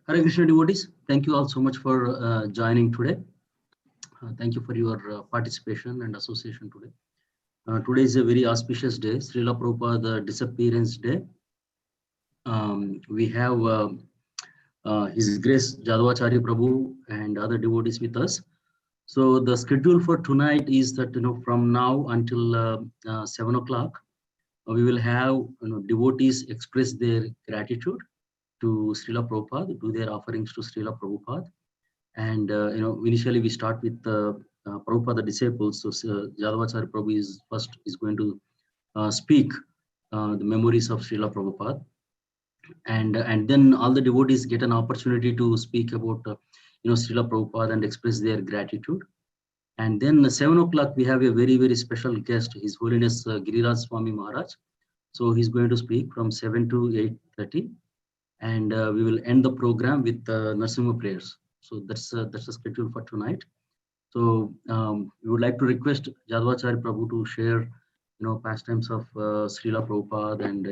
Hare Krishna devotees, thank you all so much for joining today. Thank you for your participation and association today. Today is a very auspicious day, Srila Prabhupada Disappearance Day. We have His Grace Jadavacharya Prabhu and other devotees with us. So the schedule for tonight is that from now until 7 o'clock, we will have devotees express their gratitude to Srila Prabhupada, do their offerings to Srila Prabhupada. And initially we start with Prabhupada disciples. So Jadavacharya Prabhu is going to speak the memories of Srila Prabhupada, and then all the devotees get an opportunity to speak about Srila Prabhupada and express their gratitude. And then at 7 o'clock we have a very special guest, His Holiness Giriraj Swami Maharaj. So he's going to speak from 7 to 8:30, and we will end the program with Narsimha prayers. So that's the schedule for tonight. So we would like to request Jadavacharya Prabhu to share, pastimes of Srila Prabhupada and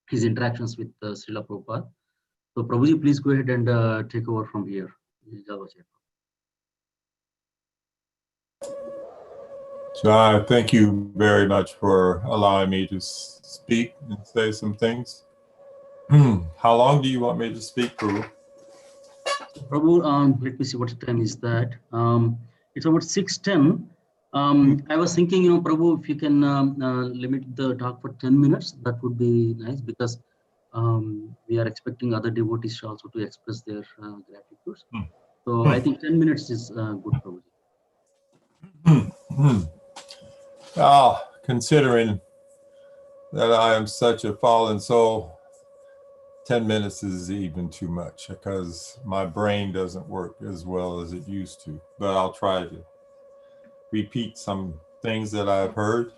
his interactions with Srila Prabhupada. So Prabhuji, please go ahead and take over from here. Jadavacharya. So thank you very much for allowing me to speak and say some things. How long do you want me to speak, Prabhu? Prabhu, let me see what time is that. It's about 6:10. I was thinking, Prabhu, if you can limit the talk for 10 minutes, that would be nice, because we are expecting other devotees also to express their gratitude. So I think 10 minutes is good, Prabhu. Considering that I am such a fallen soul, 10 minutes is even too much, because my brain doesn't work as well as it used to. But I'll try to repeat some things that I've heard.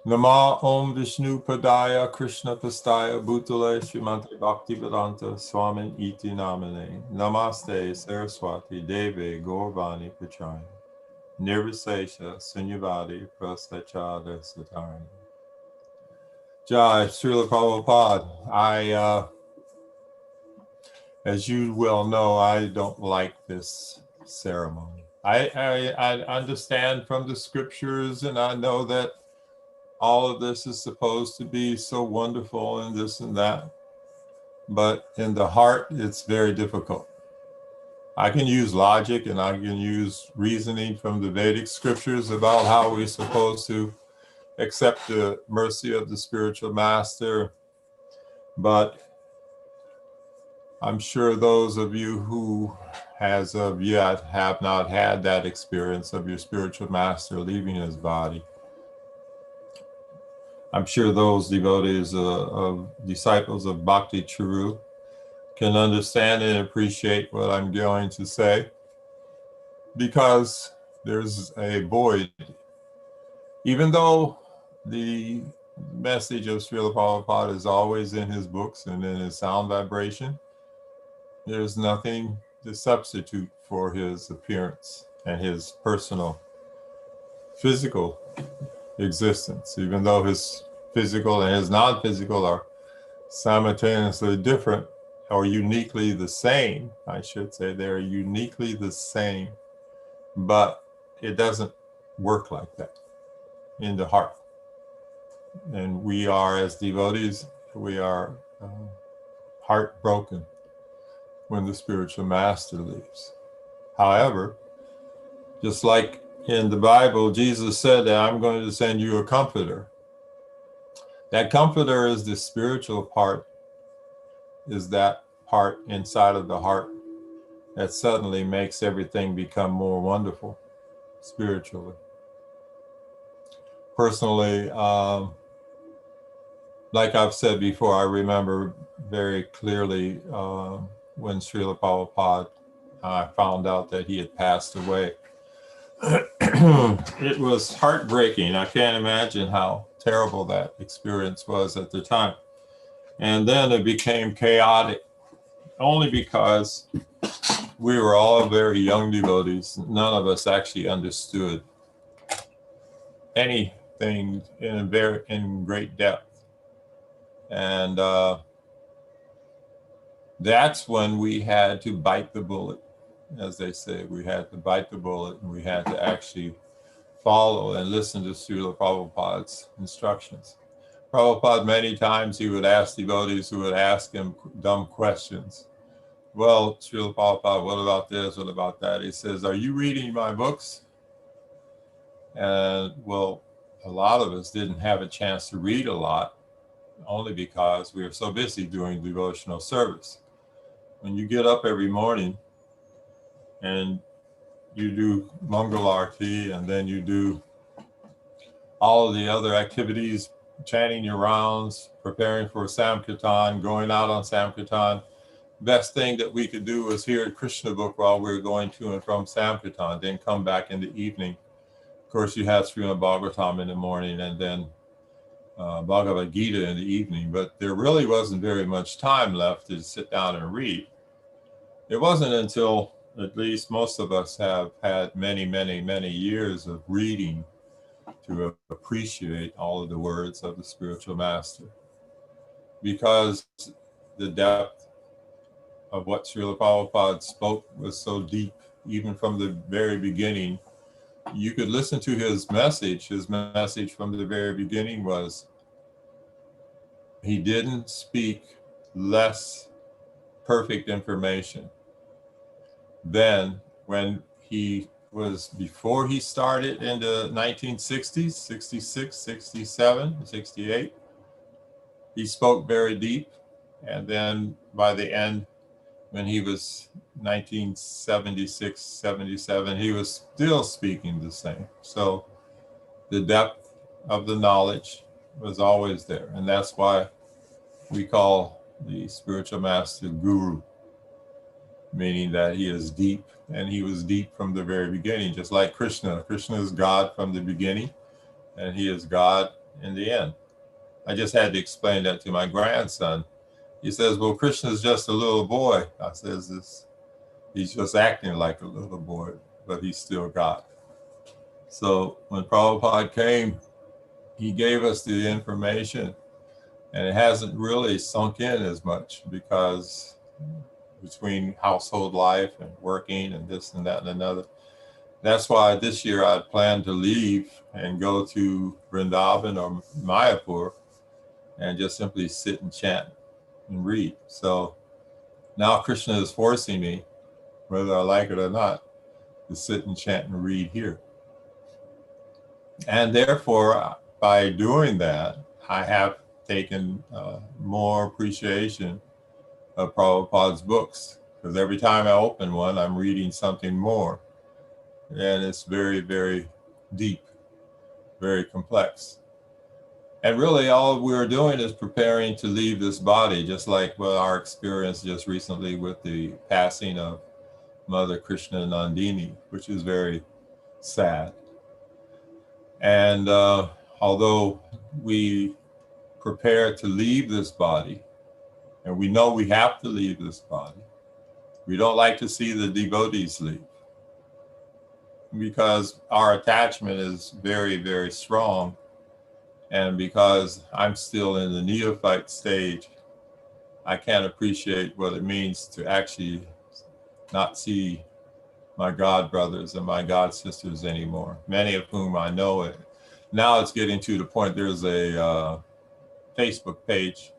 Nama Om Vishnu Padaya Krishna Pastaya Bhutale Srimante Bhaktivedanta Swami Iti Namane Namaste Saraswati Deve Gaurvani Pachani Nirvisesha Sunyavadi Prastachada Satarani. Jai Srila Prabhupada. As you well know, I don't like this ceremony. I understand from the scriptures, and I know that all of this is supposed to be so wonderful and this and that, but in the heart, it's very difficult. I can use logic and I can use reasoning from the Vedic scriptures about how we're supposed to accept the mercy of the spiritual master, but I'm sure those of you who, as of yet, have not had that experience of your spiritual master leaving his body, I'm sure those devotees of disciples of Bhakti Charu can understand and appreciate what I'm going to say, because there's a void. Even though the message of Srila Prabhupada is always in his books and in his sound vibration, there's nothing to substitute for his appearance and his personal physical existence, even though his physical and his non-physical are simultaneously different, or uniquely the same, I should say. They're uniquely the same, but it doesn't work like that in the heart. And we are, as devotees, we are heartbroken when the spiritual master leaves. However, just like in the Bible, Jesus said that I'm going to send you a comforter. That comforter is the spiritual part, is that part inside of the heart that suddenly makes everything become more wonderful spiritually. Personally, like I've said before, I remember very clearly when Srila Prabhupada, I found out that he had passed away. It was heartbreaking. I can't imagine how terrible that experience was at the time. And then it became chaotic, only because we were all very young devotees. None of us actually understood anything in great depth. And that's when we had to bite the bullet, as they say. We had to bite the bullet, and we had to actually follow and listen to Srila Prabhupada's instructions. Prabhupada, many times he would ask devotees who would ask him dumb questions. Well, Srila Prabhupada, what about this? What about that? He says, are you reading my books? And well, a lot of us didn't have a chance to read a lot, only because we were so busy doing devotional service. When you get up every morning and you do Mangal Arti, and then you do all of the other activities, chanting your rounds, preparing for Samkirtan, going out on Samkirtan, best thing that we could do was hear Krishna book while we were going to and from Samkirtan, then come back in the evening. Of course, you had Srimad Bhagavatam in the morning, and then Bhagavad Gita in the evening, but there really wasn't very much time left to sit down and read. It wasn't until, at least most of us have had many, many, many years of reading to appreciate all of the words of the spiritual master, because the depth of what Srila Prabhupada spoke was so deep, even from the very beginning. You could listen to his message. His message from the very beginning was, he didn't speak less perfect information than when he was, before he started in the 1960s, 66, 67, 68. He spoke very deep. And then by the end, when he was 1976, 77, he was still speaking the same. So the depth of the knowledge was always there. And that's why we call the spiritual master guru, meaning that he is deep, and he was deep from the very beginning, just like Krishna. Krishna is God from the beginning, and he is God in the end. I just had to explain that to my grandson. He says, well, Krishna is just a little boy. I says, he's just acting like a little boy, but he's still God. So when Prabhupada came, he gave us the information, and it hasn't really sunk in as much, because between household life and working and this and that and another. That's why this year I planned to leave and go to Vrindavan or Mayapur and just simply sit and chant and read. So now Krishna is forcing me, whether I like it or not, to sit and chant and read here. And therefore, by doing that, I have taken more appreciation of Prabhupada's books, because every time I open one, I'm reading something more. And it's very, very deep, very complex. And really all we're doing is preparing to leave this body, just like our experience just recently with the passing of Mother Krishna Nandini, which is very sad. And although we prepare to leave this body, and we know we have to leave this body, we don't like to see the devotees leave, because our attachment is very, very strong. And because I'm still in the neophyte stage, I can't appreciate what it means to actually not see my God brothers and my God sisters anymore, many of whom I know it. Now it's getting to the point, there's a Facebook page.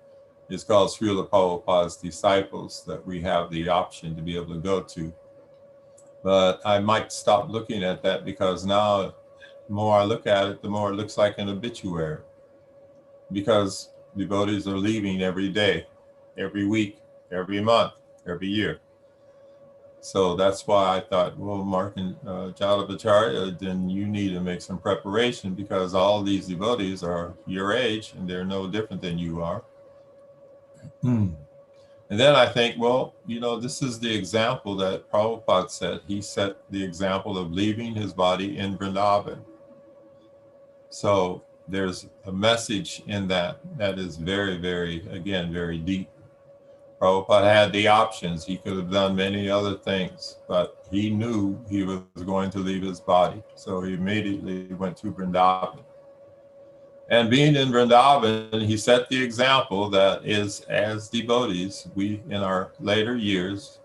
It's called Srila Prabhupada's Disciples, that we have the option to be able to go to. But I might stop looking at that, because now the more I look at it, the more it looks like an obituary, because devotees are leaving every day, every week, every month, every year. So that's why I thought, well, Mark and Jadavacharya, then you need to make some preparation, because all these devotees are your age and they're no different than you are. And then I think, well, this is the example that Prabhupada set. He set the example of leaving his body in Vrindavan. So there's a message in that is very, very, again, very deep. Prabhupada had the options. He could have done many other things, but he knew he was going to leave his body. So he immediately went to Vrindavan. And being in Vrindavan, he set the example that is, as devotees, we in our later years,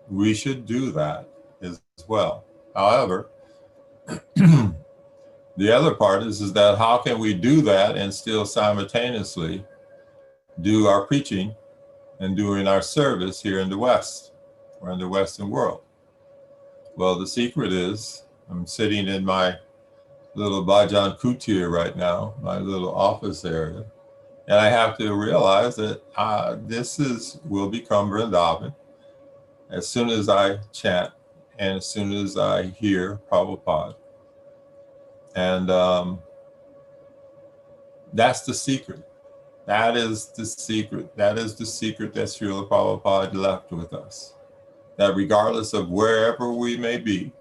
we should do that as well. However, the other part is that how can we do that and still simultaneously do our preaching and doing our service here in the West or in the Western world? Well, the secret is I'm sitting in my little Bhajan Kutir right now, my little office area, and I have to realize that will become Vrindavan as soon as I chant and as soon as I hear Prabhupada. And that's the secret. That is the secret. That is the secret that Srila Prabhupada left with us. That regardless of wherever we may be,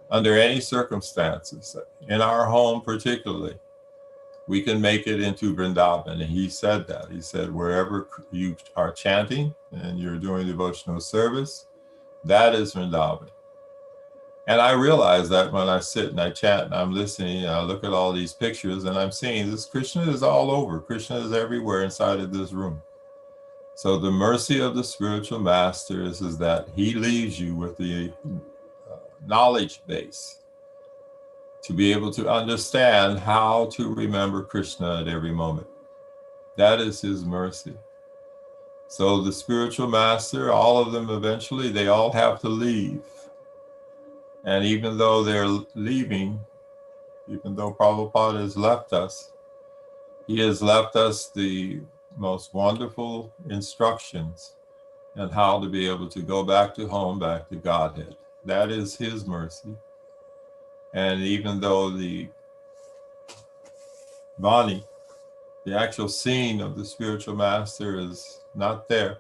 under any circumstances, in our home particularly, we can make it into Vrindavan. And he said that. He said, wherever you are chanting and you're doing devotional service, that is Vrindavan. And I realize that when I sit and I chant and I'm listening and I look at all these pictures and I'm seeing this, Krishna is all over. Krishna is everywhere inside of this room. So the mercy of the spiritual master is that he leaves you with the knowledge base to be able to understand how to remember Krishna at every moment. That is his mercy. So the spiritual master, all of them eventually, they all have to leave. And even though they're leaving, even though Prabhupada has left us, he has left us the most wonderful instructions on how to be able to go back to home, back to Godhead. That is his mercy. And even though the Vani, the actual scene of the spiritual master is not there,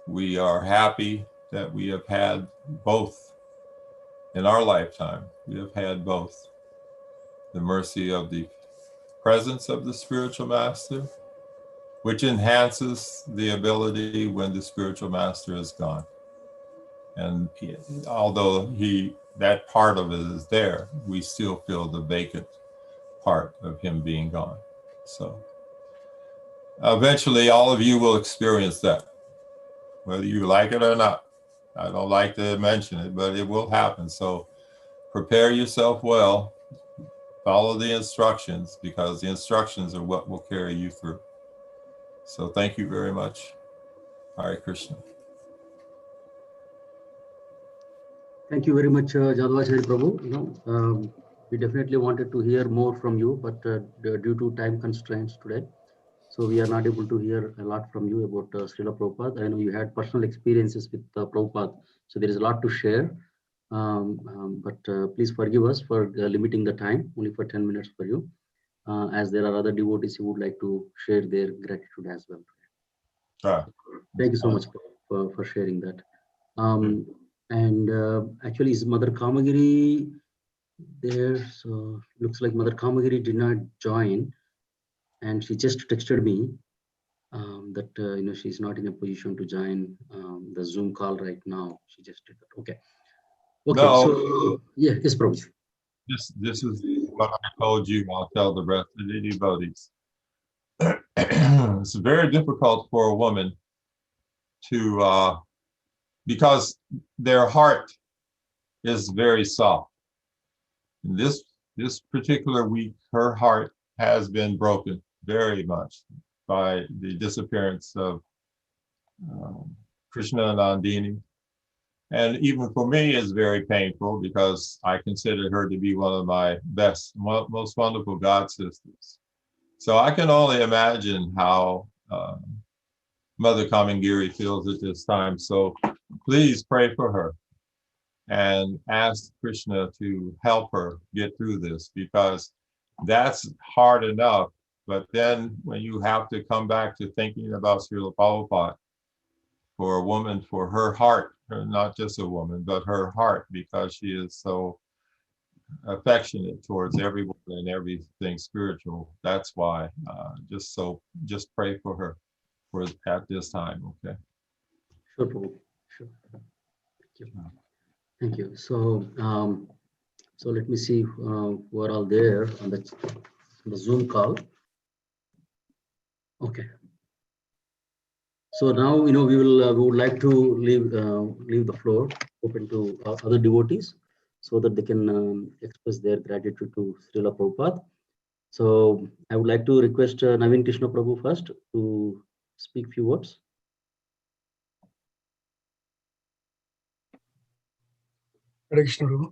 we are happy that we have had both in our lifetime. We have had both the mercy of the presence of the spiritual master, which enhances the ability when the spiritual master is gone. And although that part of it is there, we still feel the vacant part of him being gone. So eventually all of you will experience that, whether you like it or not. I don't like to mention it, but it will happen. So prepare yourself well, follow the instructions, because the instructions are what will carry you through. So thank you very much. Hare Krishna. Thank you very much, Jadavacharya Prabhu. We definitely wanted to hear more from you, but due to time constraints today, so we are not able to hear a lot from you about Srila Prabhupada. I know you had personal experiences with Prabhupada, so there is a lot to share. But please forgive us for limiting the time, only for 10 minutes for you, as there are other devotees who would like to share their gratitude as well. Thank you so much for sharing that. And actually, is Mother Kamagiri there? So looks like Mother Kamagiri did not join, and she just texted me that she's not in a position to join the Zoom call right now. She just did that. Okay. Okay. No, so yeah, yes, Prabhu. This is what I told you. I'll tell the rest of the devotees. It's very difficult for a woman to, because their heart is very soft. This particular week, her heart has been broken very much by the disappearance of Krishna and Nandini. And even for me, it's very painful because I consider her to be one of my most wonderful God sisters. So I can only imagine how Mother Kamangiri feels at this time. So please pray for her and ask Krishna to help her get through this, because that's hard enough. But then when you have to come back to thinking about Srila Prabhupada, for a woman, for her heart, not just a woman, but her heart, because she is so affectionate towards everyone and everything spiritual. That's why, just pray for her at this time, okay? Sure, Prabhu. Sure. Thank you. Thank you. So, So let me see who are all there on the Zoom call. Okay. So now we would like to leave the floor open to other devotees so that they can express their gratitude to Srila Prabhupada. So I would like to request Naveen Krishna Prabhu first to speak few words. Hare Krishna, Prabhu.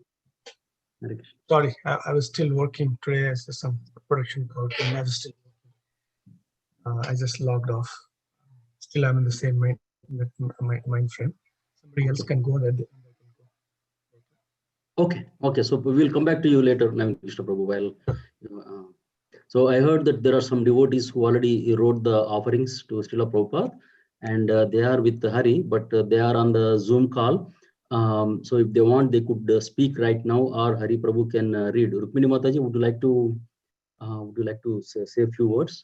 Hare Krishna. Sorry, I was still working today as some production code, and I was still. I just logged off. Still, I'm in the same mind frame. Somebody else can go there. Okay. So we will come back to you later, Naveen Krishna Prabhu. While so I heard that there are some devotees who already wrote the offerings to Srila Prabhupada, and they are with Hari, but they are on the Zoom call. So if they want, they could speak right now, or Hari Prabhu can read. Rukmini Mataji, would you like to say a few words?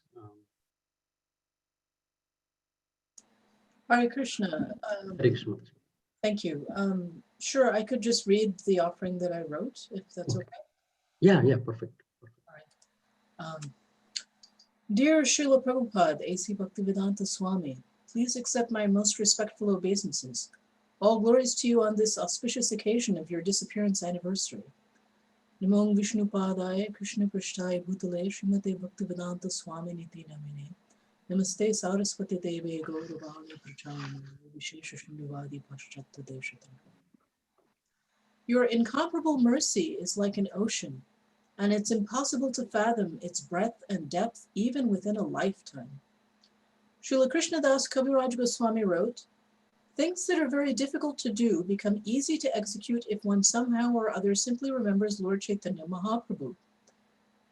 Hare Krishna. Hare Krishna. Thank you. Sure, I could just read the offering that I wrote, if that's okay. Yeah, perfect. All right. Dear Srila Prabhupada, A.C. Bhaktivedanta Swami, please accept my most respectful obeisances. All glories to you on this auspicious occasion of your disappearance anniversary. Namo Vishnu Padaya Krishna Prishthaya Bhutale Srimate Bhaktivedanta Swami Niti Namine. Namaste Saraswati Deve Gauravani Prachayana Vishesha Shunyavadi Paschatta Deshataka. Your incomparable mercy is like an ocean, and it's impossible to fathom its breadth and depth even within a lifetime. Srila Krishnadas Kaviraj Goswami wrote, "Things that are very difficult to do become easy to execute if one somehow or other simply remembers Lord Chaitanya Mahaprabhu."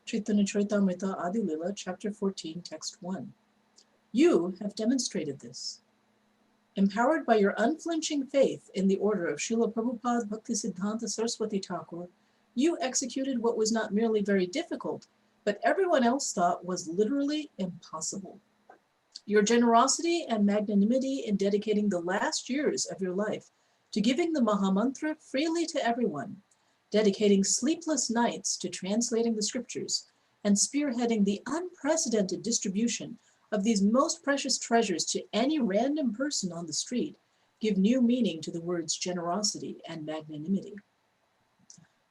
Chaitanya Charitamrita Adi Lila, chapter 14, text 1. You have demonstrated this. Empowered by your unflinching faith in the order of Srila Prabhupada Bhaktisiddhanta Saraswati Thakur, you executed what was not merely very difficult, but everyone else thought was literally impossible. Your generosity and magnanimity in dedicating the last years of your life to giving the Mahamantra freely to everyone, dedicating sleepless nights to translating the scriptures, and spearheading the unprecedented distribution of these most precious treasures to any random person on the street, give new meaning to the words generosity and magnanimity.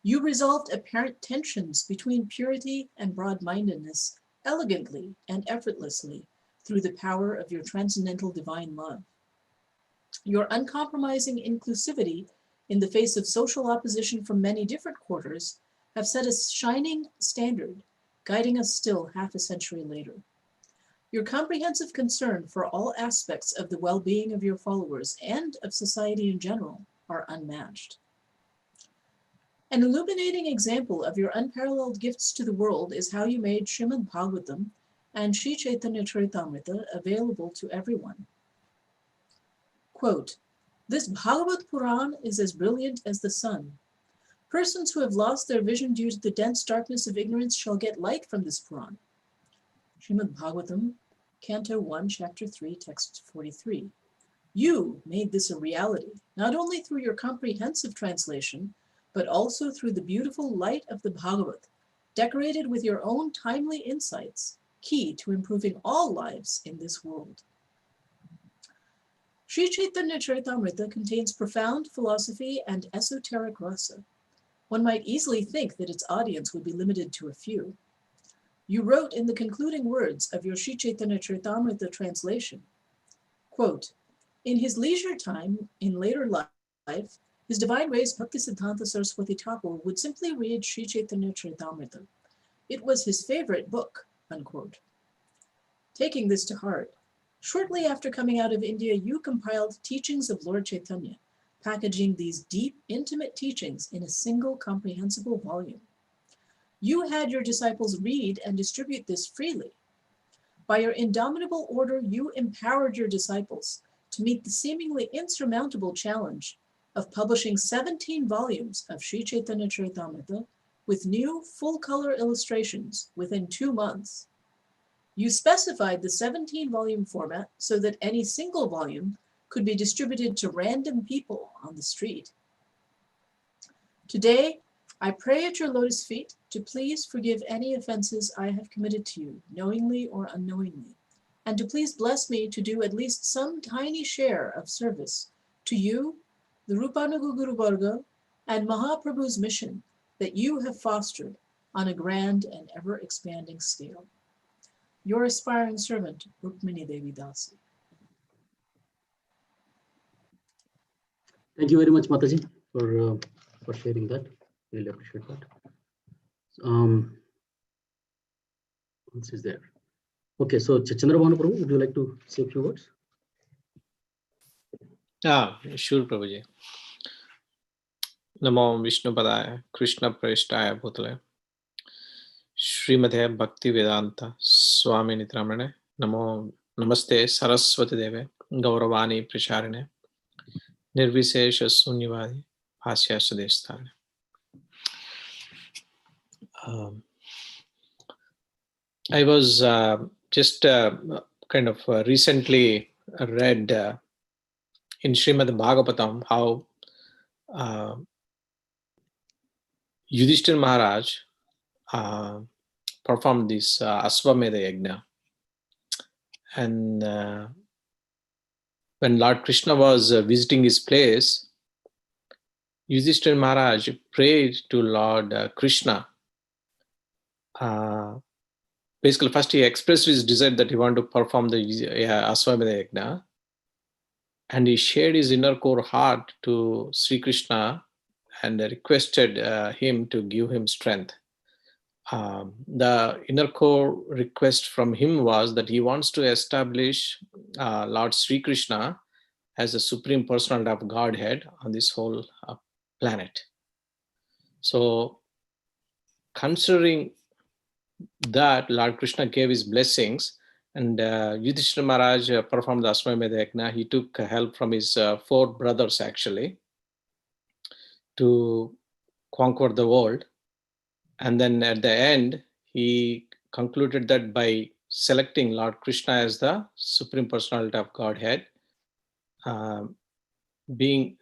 You resolved apparent tensions between purity and broad-mindedness elegantly and effortlessly through the power of your transcendental divine love. Your uncompromising inclusivity in the face of social opposition from many different quarters have set a shining standard, guiding us still half a century later. Your comprehensive concern for all aspects of the well-being of your followers and of society in general are unmatched. An illuminating example of your unparalleled gifts to the world is how you made Srimad Bhagavatam and Sri Chaitanya Charitamrita available to everyone. Quote, "This Bhagavad Puran is as brilliant as the sun. Persons who have lost their vision due to the dense darkness of ignorance shall get light from this Puran." Srimad Bhagavatam, Canto 1, Chapter 3, Text 43. You made this a reality, not only through your comprehensive translation, but also through the beautiful light of the Bhagavad, decorated with your own timely insights, key to improving all lives in this world. Sri Chaitanya Charitamrita contains profound philosophy and esoteric rasa. One might easily think that its audience would be limited to a few. You wrote in the concluding words of your Sri Chaitanya Charitamrita translation, quote, "In his leisure time, in later life, His Divine Grace Bhaktisiddhanta Saraswati Thakur would simply read Sri Chaitanya Charitamrita. It was his favorite book," unquote. Taking this to heart, shortly after coming out of India, you compiled Teachings of Lord Chaitanya, packaging these deep, intimate teachings in a single comprehensible volume. You had your disciples read and distribute this freely. By your indomitable order, you empowered your disciples to meet the seemingly insurmountable challenge of publishing 17 volumes of Sri Chaitanya Charitamrita with new full-color illustrations within 2 months. You specified the 17-volume format so that any single volume could be distributed to random people on the street. Today, I pray at your lotus feet to please forgive any offenses I have committed to you, knowingly or unknowingly, and to please bless me to do at least some tiny share of service to you, the Rupanuga Guru Varga, and Mahaprabhu's mission that you have fostered on a grand and ever-expanding scale. Your aspiring servant, Rukmini Devi Dasi. Thank you very much, Mataji, for sharing that. Really appreciate that. What else is there? Okay, so Chachandra Bhanu Prabhu, would you like to say a few words? Sure, Prabhuji. Namo Vishnupadaya, Krishna Prestaya Bhutale, Srimate Bhakti Vedanta, Swami Nitramane, Namaste Saraswati Deve, Gauravani Pracharine, Nirvisesha Sunyavadi, Bhasya Sudesthane. I was just kind of recently read in Srimad Bhagavatam how Yudhishthira Maharaj performed this Aswamedha Yajna. And when Lord Krishna was visiting his place, Yudhishthira Maharaj prayed to Lord Krishna. Basically, first he expressed his desire that he wanted to perform the Aswamedha Yajna. And he shared his inner core heart to Sri Krishna and requested him to give him strength. The inner core request from him was that he wants to establish Lord Sri Krishna as the Supreme Personality of Godhead on this whole planet. So, considering that, Lord Krishna gave his blessings, and Yudhishthira Maharaj performed the Aswamedha Yajna. He took help from his 4 brothers actually to conquer the world. And then at the end, he concluded that by selecting Lord Krishna as the Supreme Personality of Godhead,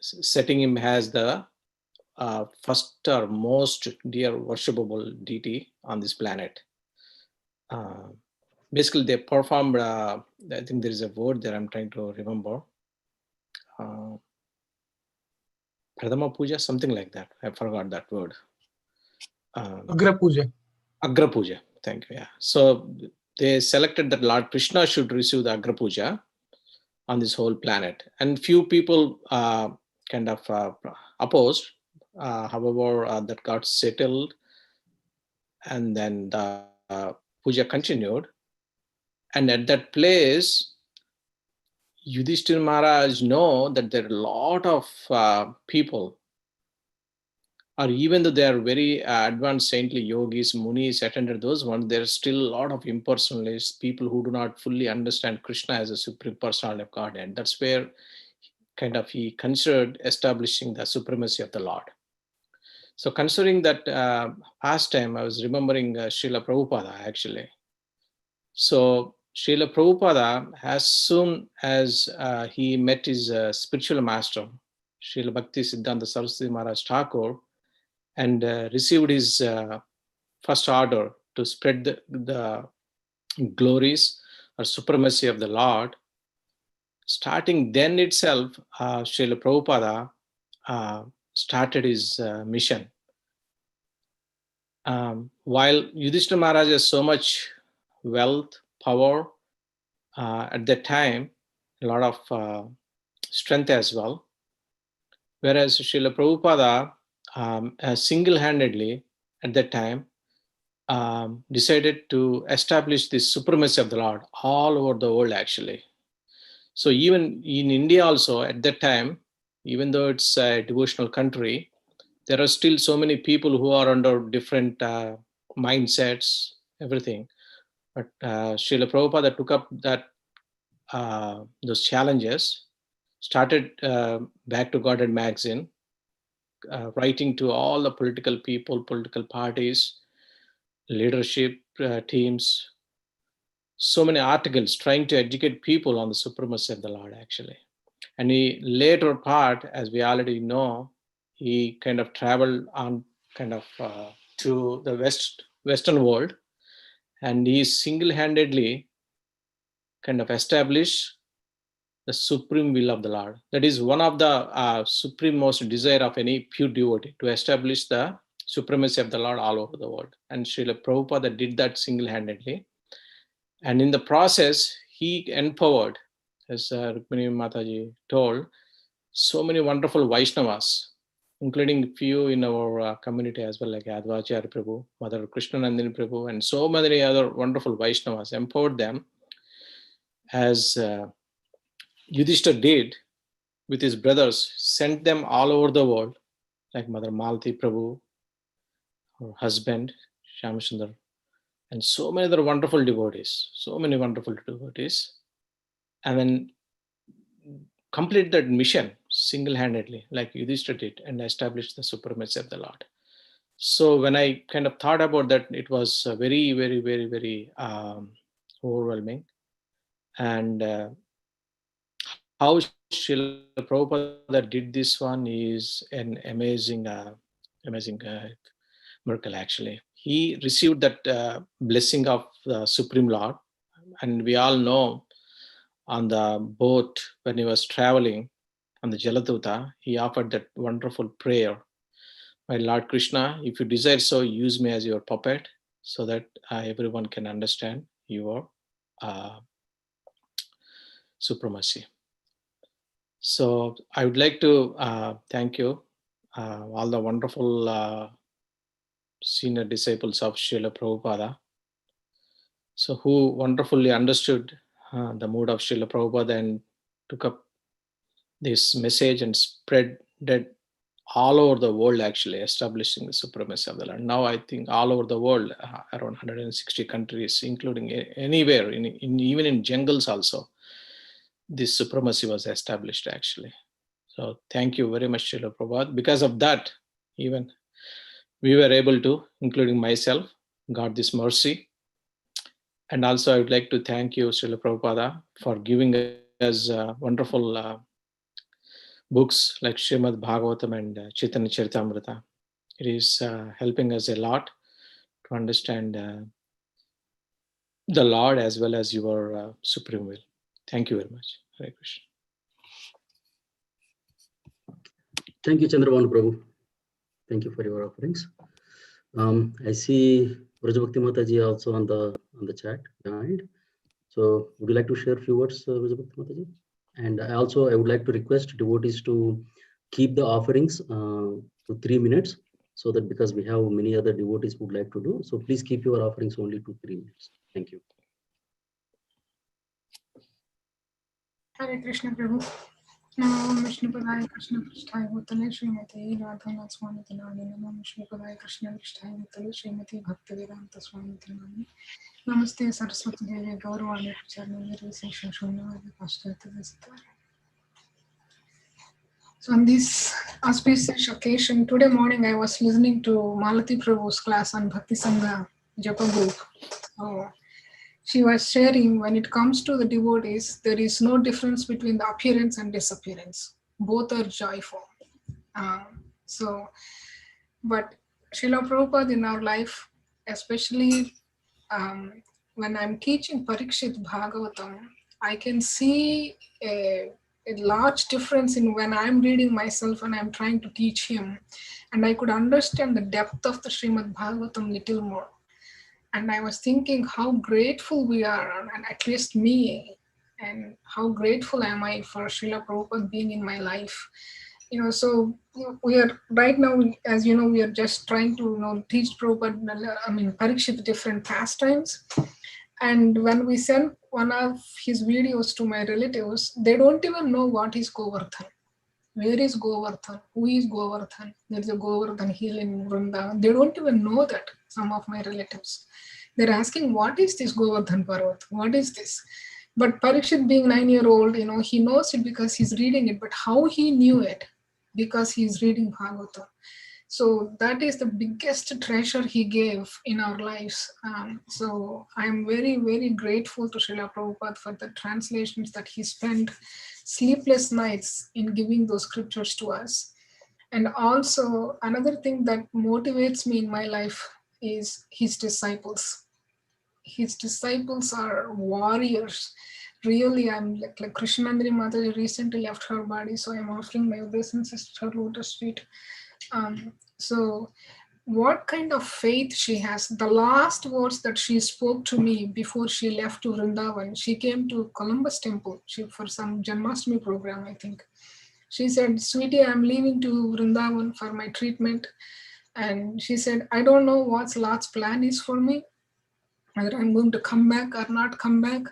setting him as the first or most dear worshipable deity on this planet. Basically, they performed, I think there is a word there I'm trying to remember. Pradama Puja, something like that. I forgot that word. Agra Puja. Agra Puja, thank you. Yeah. So they selected that Lord Krishna should receive the Agra Puja on this whole planet. And few people kind of opposed. However, that got settled. And then the puja continued. And at that place, Yudhishthira Maharaj know that there are a lot of people, or even though they are very advanced saintly yogis, munis, attended those ones, there are still a lot of impersonalists, people who do not fully understand Krishna as a Supreme Personality of Godhead. That's where kind of he considered establishing the supremacy of the Lord. So considering that pastime, I was remembering Srila Prabhupada actually. So Srila Prabhupada, as soon as he met his spiritual master, Srila Bhakti Siddhanta Saraswati Maharaj Thakur, and received his first order to spread the glories or supremacy of the Lord, starting then itself, Srila Prabhupada started his mission. While Yudhishthira Maharaj has so much wealth, power, at that time, a lot of strength as well. Whereas Srila Prabhupada single-handedly at that time decided to establish the supremacy of the Lord all over the world actually. So even in India also at that time, even though it's a devotional country, there are still so many people who are under different mindsets, everything. But Srila Prabhupada took up those challenges, started Back to Godhead magazine, writing to all the political people, political parties, leadership teams, so many articles trying to educate people on the supremacy of the Lord actually. And he later part, as we already know, he kind of traveled on kind of to the Western world, and he single-handedly kind of established the supreme will of the Lord. That is one of the supreme most desire of any pure devotee, to establish the supremacy of the Lord all over the world. And Srila Prabhupada did that single-handedly. And in the process, he empowered, as Rukmini Mataji told, so many wonderful Vaishnavas, including few in our community as well, like Advacharya Prabhu, Mother Krishnanandini Prabhu, and so many other wonderful Vaishnavas, empowered them as Yudhishthira did with his brothers, sent them all over the world, like Mother Malati Prabhu, her husband, Shyamachandra, and so many other wonderful devotees, and then complete that mission single-handedly, like Yudhishthira did, and establish the supremacy of the Lord. So when I kind of thought about that, it was very, very, very, very overwhelming. And how Srila Prabhupada did this one is an amazing miracle, actually. He received that blessing of the Supreme Lord. And we all know, on the boat when he was traveling on the Jaladuta, he offered that wonderful prayer. My Lord Krishna, if you desire so, use me as your puppet, so that everyone can understand your supremacy. So I would like to thank you, all the wonderful senior disciples of Srila Prabhupada, so who wonderfully understood the mood of Srila Prabhupada and took up this message and spread that all over the world, actually establishing the supremacy of the Lord. Now I think all over the world, around 160 countries, including anywhere, even in jungles also, this supremacy was established, actually. So thank you very much, Srila Prabhupada. Because of that, even we were able to, including myself, got this mercy. And also I would like to thank you, Srila Prabhupada, for giving us wonderful books like Srimad Bhagavatam and Chaitanya Charitamrita. It is helping us a lot to understand the Lord as well as your supreme will. Thank you very much. Hare Krishna. Thank you, Chandravan Prabhu. Thank you for your offerings. I see Vrajabhakti Mataji also on the chat behind. So would you like to share a few words, Vrajabhakti Mataji? And I would like to request devotees to keep the offerings to 3 minutes, so that because we have many other devotees who would like to do. So please keep your offerings only to 3 minutes. Thank you. Hare Krishna Prabhu. Namo Vishnu Padaya Krishna Prishthaya Bhutale Srimati Radhanath Swami Tinani. Namo Vishnu Padaya Krishna Prishthaya Bhutale Srimati Bhaktivedanta Swami Tinani. Namaste Saraswati Devi Gauravani Pracharya Nirvisesha Shunyavadi Pashtata Visitara. So on this auspicious occasion, today morning I was listening to Malati Prabhu's class on Bhakti Sangha Japa group. So she was sharing, when it comes to the devotees, there is no difference between the appearance and disappearance. Both are joyful. But Srila Prabhupada in our life, especially when I'm teaching Parikshit Bhagavatam, I can see a large difference in when I'm reading myself and I'm trying to teach him. And I could understand the depth of the Srimad Bhagavatam little more. And I was thinking how grateful we are, and at least me, and how grateful am I for Srila Prabhupada being in my life. So we are right now, as you know, we are just trying to teach Prabhupada, Parikshit different pastimes. And when we send one of his videos to my relatives, they don't even know what is Govardhan. Where is Govardhan? Who is Govardhan? There's a Govardhan hill in Vrindavan. They don't even know that, some of my relatives. They're asking, what is this Govardhan Parvat? What is this? But Parikshit being 9-year-old, he knows it because he's reading it. But how he knew it? Because he's reading Bhagavatam. So that is the biggest treasure he gave in our lives. So I'm very, very grateful to Srila Prabhupada for the translations that he spent sleepless nights in giving those scriptures to us. And also another thing that motivates me in my life is his disciples. His disciples are warriors. Really, I'm like Krishnandri Mataji recently left her body, so I'm offering my obeisances to her lotus feet. So what kind of faith she has. The last words that she spoke to me before she left to Vrindavan, she came to Columbus temple for some Janmashtami program, I think. She said, "Sweetie, I'm leaving to Vrindavan for my treatment." And she said, "I don't know what Lord's plan is for me, whether I'm going to come back or not come back."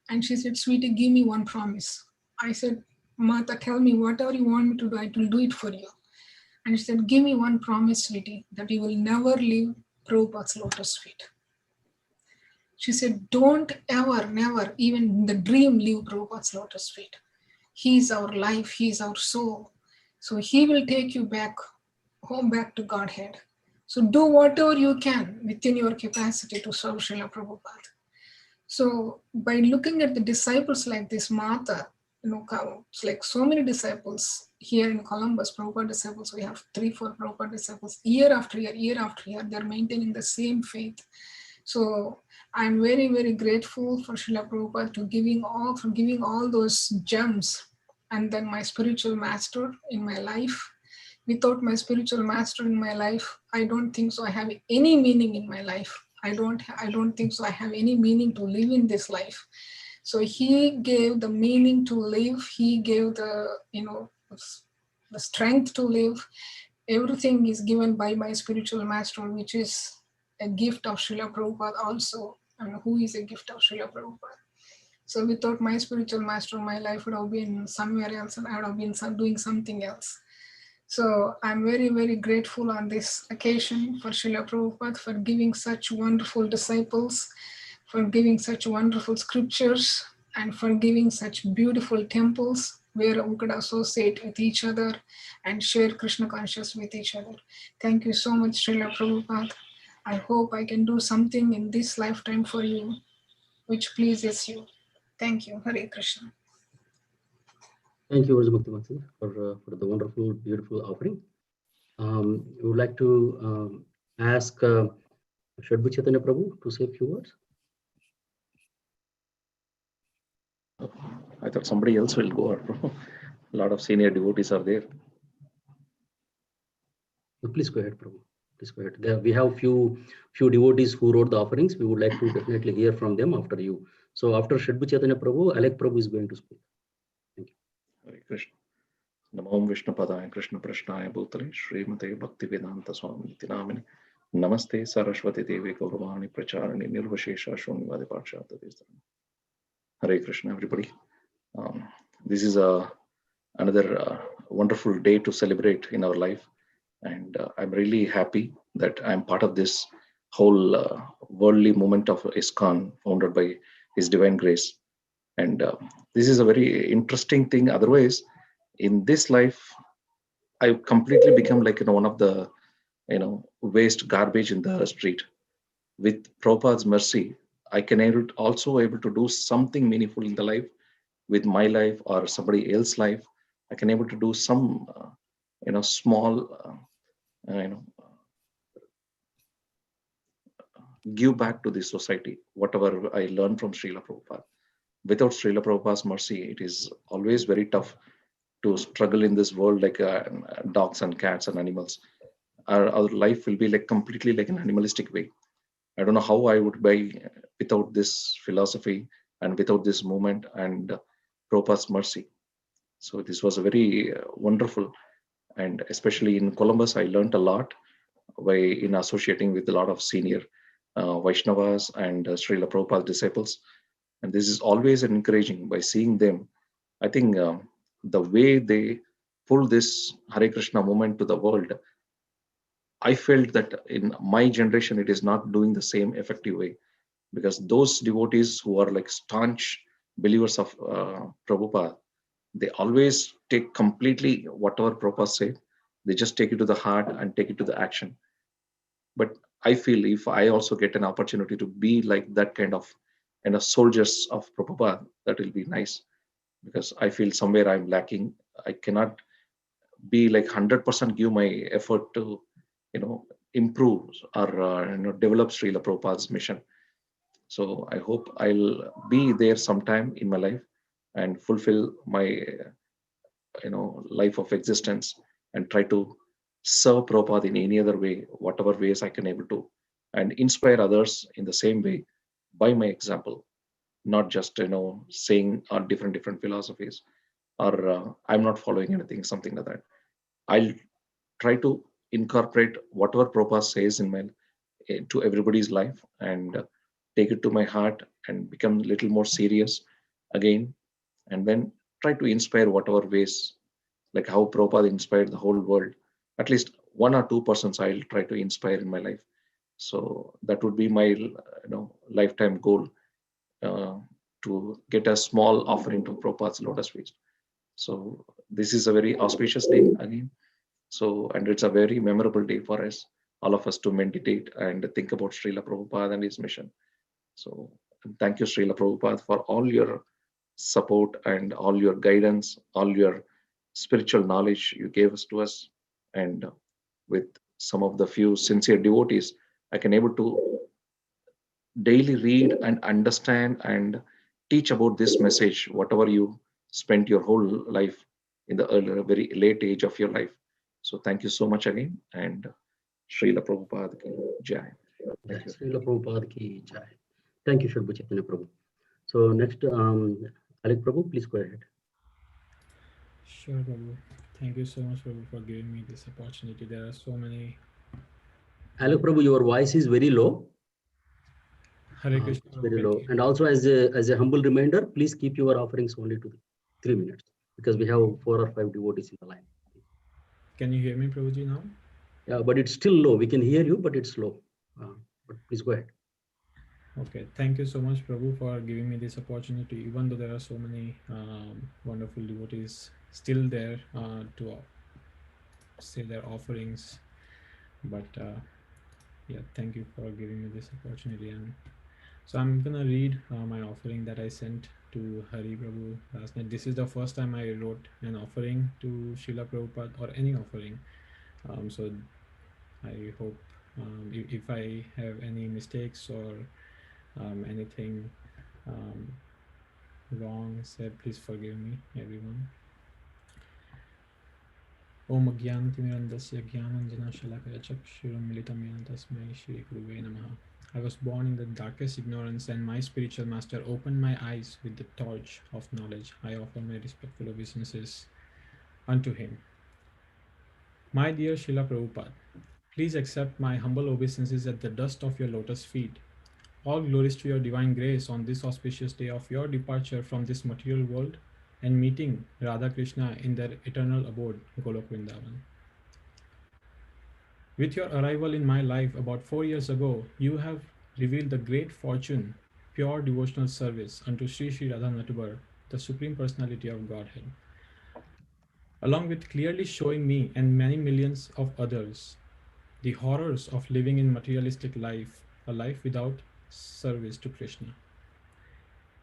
And she said, "Sweetie, give me one promise." I said, "Mata, tell me whatever you want me to do, I will do it for you." And she said, "Give me one promise, sweetie, that you will never leave Prabhupada's lotus feet." She said, "Don't ever, never, even in the dream, leave Prabhupada's lotus feet. He is our life, he is our soul. So he will take you back, home back to Godhead. So do whatever you can within your capacity to serve Srila Prabhupada." So by looking at the disciples like this, Mata, it's like so many disciples here in Columbus, Prabhupada disciples, we have 3-4 Prabhupada disciples, year after year, they're maintaining the same faith. So I'm very, very grateful for Srila Prabhupada for giving all those gems. And then my spiritual master in my life. Without my spiritual master in my life, I don't think so I have any meaning in my life. I don't think so I have any meaning to live in this life. So he gave the meaning to live. He gave the strength to live. Everything is given by my spiritual master, which is a gift of Srila Prabhupada also. And who is a gift of Srila Prabhupada? So without my spiritual master, my life would have been somewhere else and I would have been doing something else. So I'm very, very grateful on this occasion for Srila Prabhupada for giving such wonderful disciples, for giving such wonderful scriptures, and for giving such beautiful temples where we could associate with each other and share Krishna consciousness with each other. Thank you so much, Srila Prabhupada. I hope I can do something in this lifetime for you, which pleases you. Thank you. Hare Krishna. Thank you, Bhakti Matsuri, for the wonderful, beautiful offering. We would like to ask Shadbu Chaitanya Prabhu to say a few words. I thought somebody else will go. A lot of senior devotees are there. Please go ahead, Prabhu. Please go ahead. We have few devotees who wrote the offerings. We would like to definitely hear from them after you. So after Shadbu Chaitanya Prabhu, Alek Prabhu is going to speak. Thank you. Hare Krishna. Namo Vishnu Padaya Krishna Prashnaya Bhutale Srimate Bhakti Vedanta Swami Iti Namine Namaste Saraswati Devi Gauravani Pracharani Nirvashesha Shunyavadi Parshata Destarani. Hare Krishna, everybody. This is another wonderful day to celebrate in our life. And I'm really happy that I'm part of this whole worldly movement of ISKCON founded by His Divine Grace. And this is a very interesting thing. Otherwise, in this life, I completely become like one of the waste garbage in the street. With Prabhupada's mercy, I can also able to do something meaningful in the life with my life or somebody else's life. I can able to do some small give back to the society whatever I learned from Srila Prabhupada. Without Srila Prabhupada's mercy, it is always very tough to struggle in this world like dogs and cats and animals. Our life will be like completely like an animalistic way. I don't know how I would be without this philosophy and without this movement and Prabhupada's mercy. So this was a very wonderful, and especially in Columbus, I learned a lot in associating with a lot of senior Vaishnavas and Srila Prabhupada disciples. And this is always encouraging by seeing them. I think the way they pull this Hare Krishna movement to the world, I felt that in my generation, it is not doing the same effective way, because those devotees who are like staunch believers of Prabhupada, they always take completely whatever Prabhupada said, they just take it to the heart and take it to the action. But I feel if I also get an opportunity to be like that kind of soldiers of Prabhupada, that will be nice, because I feel somewhere I'm lacking. I cannot be like 100% give my effort to, improve or develop Srila Prabhupada's mission. So I hope I'll be there sometime in my life and fulfill my life of existence and try to serve Prabhupada in any other way, whatever ways I can able to, and inspire others in the same way by my example, not just saying on different philosophies or I'm not following anything, something like that. I'll try to incorporate whatever Prabhupada says to everybody's life and take it to my heart and become a little more serious again, and then try to inspire whatever ways, like how Prabhupada inspired the whole world. At least 1 or 2 persons I'll try to inspire in my life. So that would be my lifetime goal, to get a small offering to Prabhupada's lotus feet. So this is a very auspicious day again. So, and it's a very memorable day for us, all of us, to meditate and think about Srila Prabhupada and his mission. So thank you, Srila Prabhupada, for all your support and all your guidance, all your spiritual knowledge you gave us to us. And with some of the few sincere devotees, I can able to daily read and understand and teach about this message, whatever you spent your whole life in the earlier, very late age of your life. So thank you so much again, and Srila Prabhupada ki jai. Thank you. Srila Prabhupada ki jai. Thank you, Srila Chaitanya Prabhu. So next, Alec Prabhu, please go ahead. Sure, Prabhu. Thank you so much, Prabhu, for giving me this opportunity. There are so many. Alec Prabhu, your voice is very low. Hare Krishna. It's very low. And also, as a humble reminder, please keep your offerings only to 3 minutes, because we have 4 or 5 devotees in the line. Can you hear me, Prabhuji, now? Yeah, but it's still low. We can hear you, but it's low. But please go ahead. Okay, thank you so much, Prabhu, for giving me this opportunity. Even though there are so many wonderful devotees still there to say their offerings, but yeah, thank you for giving me this opportunity. And so I'm gonna read my offering that I sent to Hari Prabhu last night. This is the first time I wrote an offering to Srila Prabhupada, or any offering. So I hope if I have any mistakes or anything wrong said, please forgive me, everyone. Om Agyanatimirandasya Gyananjana Shalakaya Chakshuram Militam Yena Tasmai Shri Guruve Namaha. I was born in the darkest ignorance, and my spiritual master opened my eyes with the torch of knowledge. I offer my respectful obeisances unto him. My dear Srila Prabhupada, please accept my humble obeisances at the dust of your lotus feet. All glories to your divine grace on this auspicious day of your departure from this material world and meeting Radha Krishna in their eternal abode, Golok Vrindavan. With your arrival in my life about 4 years ago, you have revealed the great fortune, pure devotional service unto Sri Sri Radha Natubar, the Supreme Personality of Godhead, along with clearly showing me and many millions of others the horrors of living in materialistic life, a life without service to Krishna.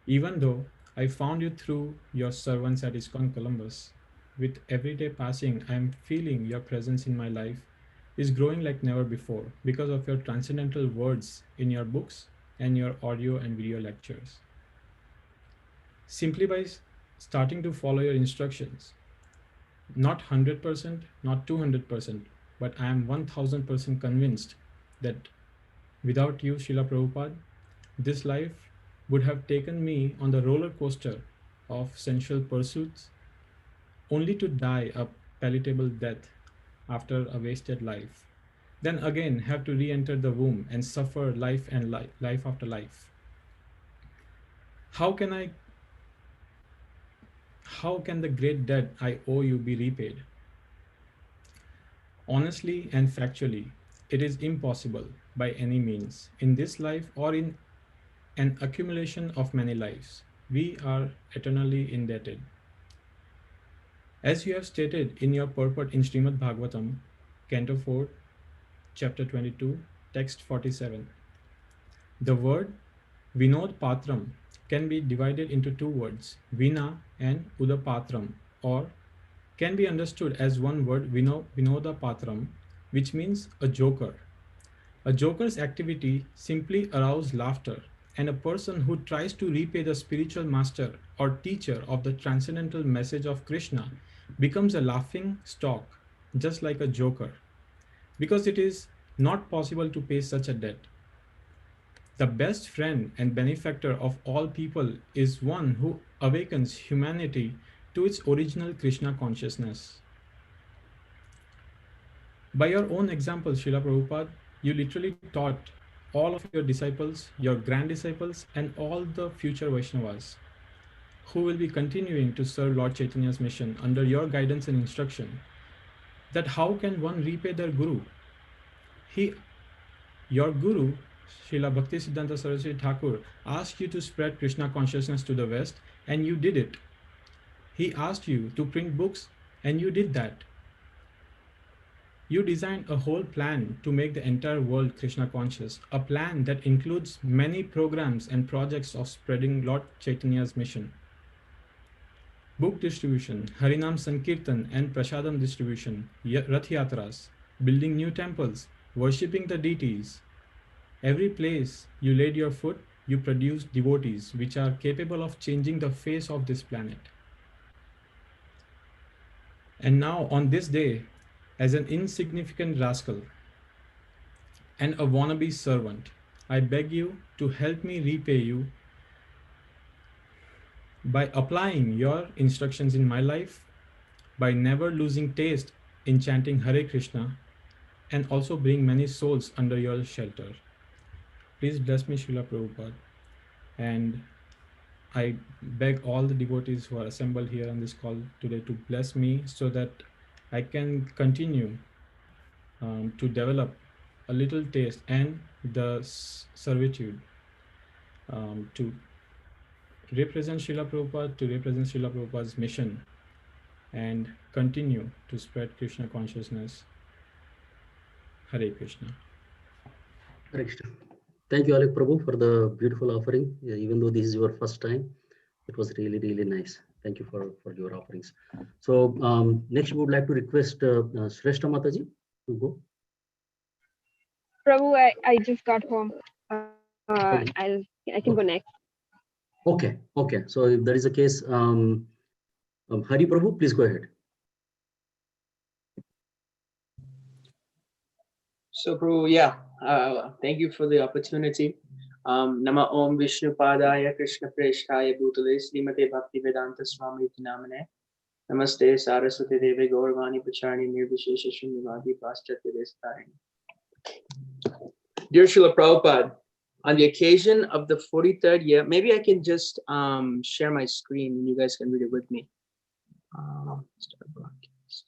Even though I found you through your servants at ISKCON Columbus, with every day passing, I am feeling your presence in my life is growing like never before because of your transcendental words in your books and your audio and video lectures. Simply by starting to follow your instructions, not 100%, not 200%, but I am 1000% convinced that without you, Srila Prabhupada, this life would have taken me on the roller coaster of sensual pursuits, only to die a palatable death after a wasted life, then again have to re-enter the womb and suffer life and life after life. How can the great debt I owe you be repaid? Honestly and factually, it is impossible by any means in this life or in an accumulation of many lives. We are eternally indebted. As you have stated in your purport in Srimad Bhagavatam, Canto 4, Chapter 22, Text 47, the word Vinod Patram can be divided into 2 words, Vina and Udapatram, or can be understood as one word, Vinoda Patram, which means a joker. A joker's activity simply arouses laughter, and a person who tries to repay the spiritual master or teacher of the transcendental message of Krishna becomes a laughing stock, just like a joker, because it is not possible to pay such a debt. The best friend and benefactor of all people is one who awakens humanity to its original Krishna consciousness. By your own example, Srila Prabhupada, you literally taught all of your disciples, your grand disciples, and all the future Vaishnavas who will be continuing to serve Lord Chaitanya's mission under your guidance and instruction, that how can one repay their guru? Your guru, Srila Bhaktisiddhanta Saraswati Thakur, asked you to spread Krishna consciousness to the West, and you did it. He asked you to print books, and you did that. You designed a whole plan to make the entire world Krishna conscious, a plan that includes many programs and projects of spreading Lord Chaitanya's mission. Book distribution, Harinam Sankirtan and Prasadam distribution, Rath Yatras, building new temples, worshipping the deities. Every place you laid your foot, you produced devotees which are capable of changing the face of this planet. And now on this day, as an insignificant rascal and a wannabe servant, I beg you to help me repay you by applying your instructions in my life, by never losing taste in chanting Hare Krishna, and also bring many souls under your shelter. Please bless me, Srila Prabhupada. And I beg all the devotees who are assembled here on this call today to bless me so that I can continue to develop a little taste and the servitude to represent Srila Prabhupada, to represent Srila Prabhupada's mission, and continue to spread Krishna consciousness. Hare Krishna. Hare Krishna. Thank you, Alek Prabhu, for the beautiful offering. Yeah, even though this is your first time, it was really, really nice. Thank you for your offerings. So next, we would like to request Shrestha Mataji to go. Prabhu, I just got home. Okay. I can go next. Okay. Okay. So if there is a case, Hari Prabhu, please go ahead. So Prabhu, yeah, thank you for the opportunity. Nama Om Vishnu Padaya Krishna Preshtaya Bhutale Srimate Bhakti Vedanta Swami Namane Namaste Saraswati Deve Gauravani Pachani Nirvishesha Shunyavadi Paschatya Destharini. Dear Srila Prabhupada, on the occasion of the 43rd year, maybe I can just share my screen and you guys can read it with me. Start broadcast.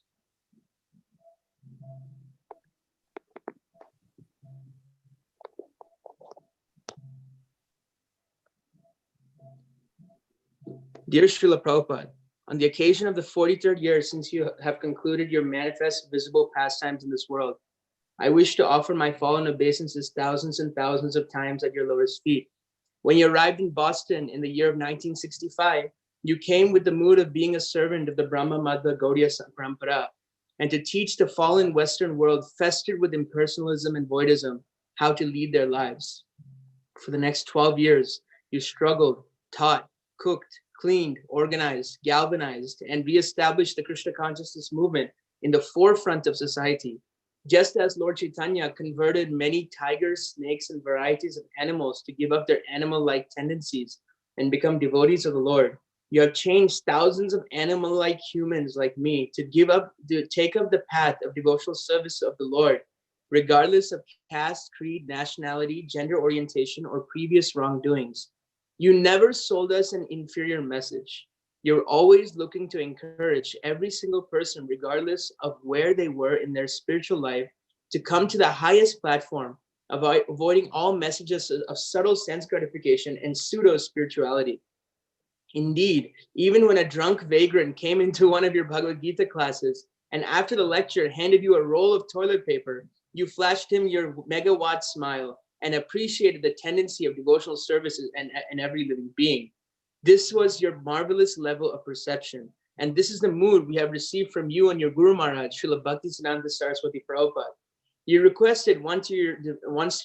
Dear Srila Prabhupada, on the occasion of the 43rd year since you have concluded your manifest visible pastimes in this world, I wish to offer my fallen obeisances thousands and thousands of times at your lotus feet. When you arrived in Boston in the year of 1965, you came with the mood of being a servant of the Brahma Madhva Gaudiya Parampara and to teach the fallen Western world festered with impersonalism and voidism how to lead their lives. For the next 12 years, you struggled, taught, cooked, cleaned, organized, galvanized, and reestablished the Krishna consciousness movement in the forefront of society. Just as Lord Chaitanya converted many tigers, snakes, and varieties of animals to give up their animal-like tendencies and become devotees of the Lord, you have changed thousands of animal-like humans like me to take up the path of devotional service of the Lord, regardless of caste, creed, nationality, gender orientation, or previous wrongdoings. You never sold us an inferior message. You're always looking to encourage every single person, regardless of where they were in their spiritual life, to come to the highest platform, avoiding all messages of subtle sense gratification and pseudo-spirituality. Indeed, even when a drunk vagrant came into one of your Bhagavad Gita classes and after the lecture handed you a roll of toilet paper, you flashed him your megawatt smile and appreciated the tendency of devotional services and every living being. This was your marvelous level of perception. And this is the mood we have received from you and your Guru Maharaj, Srila Bhaktisiddhanta Saraswati Prabhupada. You requested once to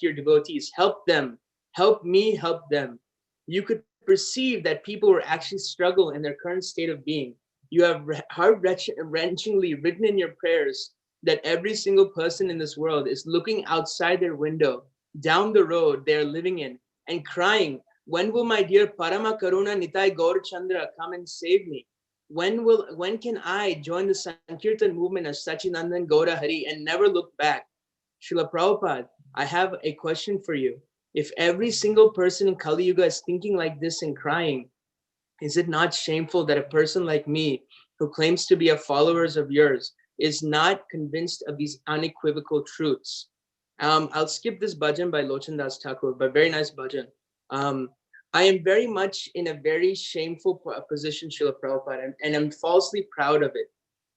your devotees, help them, help me, help them. You could perceive that people were actually struggling in their current state of being. You have heart-wrenchingly written in your prayers that every single person in this world is looking outside their window, down the road they're living in, and crying, when will my dear Parama Karuna Nitai Gaur Chandra come and save me? When can I join the Sankirtan movement of Sachinandan Gaura Hari and never look back? Srila Prabhupada, I have a question for you. If every single person in Kali Yuga is thinking like this and crying, is it not shameful that a person like me, who claims to be a follower of yours, is not convinced of these unequivocal truths? I'll skip this bhajan by Lochan Das Thakur, but very nice bhajan. I am very much in a very shameful position, Srila Prabhupada, and I'm falsely proud of it.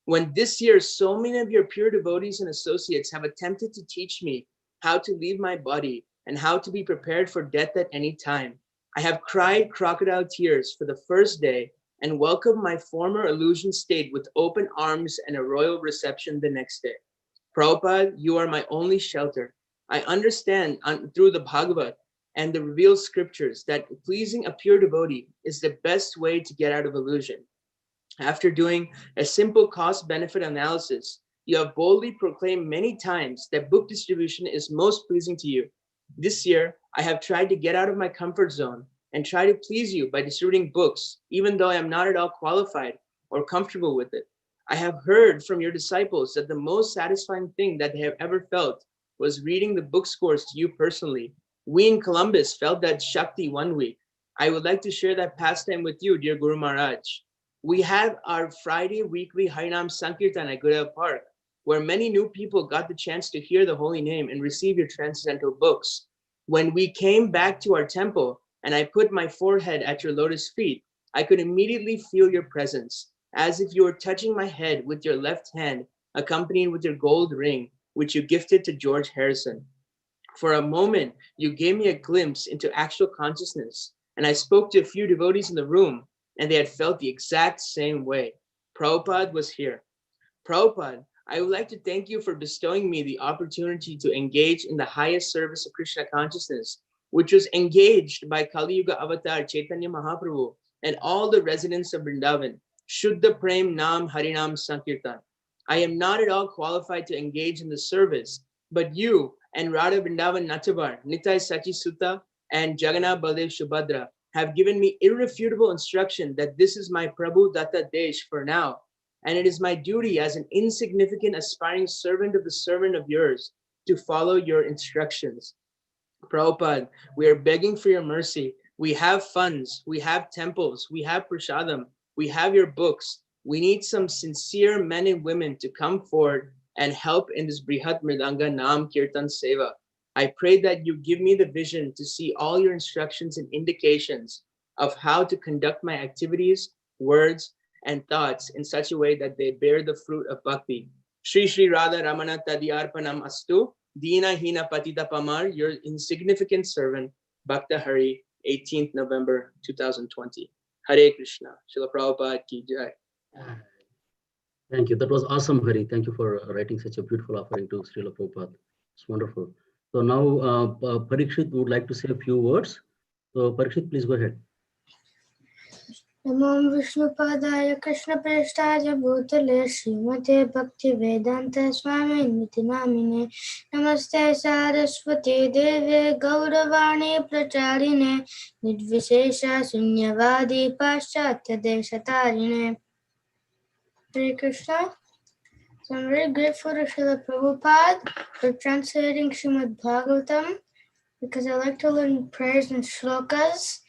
When this year, so many of your pure devotees and associates have attempted to teach me how to leave my body and how to be prepared for death at any time, I have cried crocodile tears for the first day and welcomed my former illusion state with open arms and a royal reception the next day. Prabhupada, you are my only shelter. I understand through the Bhagavad and the revealed scriptures that pleasing a pure devotee is the best way to get out of illusion. After doing a simple cost-benefit analysis, you have boldly proclaimed many times that book distribution is most pleasing to you. This year, I have tried to get out of my comfort zone and try to please you by distributing books, even though I am not at all qualified or comfortable with it. I have heard from your disciples that the most satisfying thing that they have ever felt was reading the book scores to you personally. We in Columbus felt that Shakti 1 week. I would like to share that pastime with you, dear Guru Maharaj. We had our Friday weekly Harinam Sankirtan at Goodale Park, where many new people got the chance to hear the holy name and receive your transcendental books. When we came back to our temple and I put my forehead at your lotus feet, I could immediately feel your presence, as if you were touching my head with your left hand, accompanied with your gold ring, which you gifted to George Harrison. For a moment, you gave me a glimpse into actual consciousness, and I spoke to a few devotees in the room, and they had felt the exact same way. Prabhupada was here. Prabhupada, I would like to thank you for bestowing me the opportunity to engage in the highest service of Krishna consciousness, which was engaged by Kali Yuga Avatar Chaitanya Mahaprabhu and all the residents of Vrindavan. Shuddha Prem Nam Harinam Sankirtan. I am not at all qualified to engage in the service, but you and Radha Vrindavan Natavar, Nitai Sachi Sutta, and Jagannath Baldev Subhadra have given me irrefutable instruction that this is my Prabhu Datta Desh for now, and it is my duty as an insignificant aspiring servant of the servant of yours to follow your instructions. Prabhupada, we are begging for your mercy. We have funds, we have temples, we have prasadam, we have your books. We need some sincere men and women to come forward and help in this Brihat Mridanga Nam Kirtan Seva. I pray that you give me the vision to see all your instructions and indications of how to conduct my activities, words, and thoughts in such a way that they bear the fruit of bhakti. Shri Shri Radha Ramana Tadiyarpanam Astu, Dina Hina Patita Pamar, your insignificant servant, Bhakta Hari, 18th November 2020. Hare Krishna. Srila Prabhupada ki jai. Thank you. That was awesome, Hari. Thank you for writing such a beautiful offering to Srila Prabhupada. It's wonderful. So now Parikshit would like to say a few words. So Parikshit, please go ahead. Namo Vishnupadaya Krishna Prestaya Bhutale Srimate Bhakti Vedanta Swami Niti Namine Namaste Saraswati Deve Gauravani Pracharine Nidvishesha Sunyavadi Paschatya Deshatarine. Hare Krishna. So I'm very grateful to Srila Prabhupada for translating Srimad Bhagavatam because I like to learn prayers and shlokas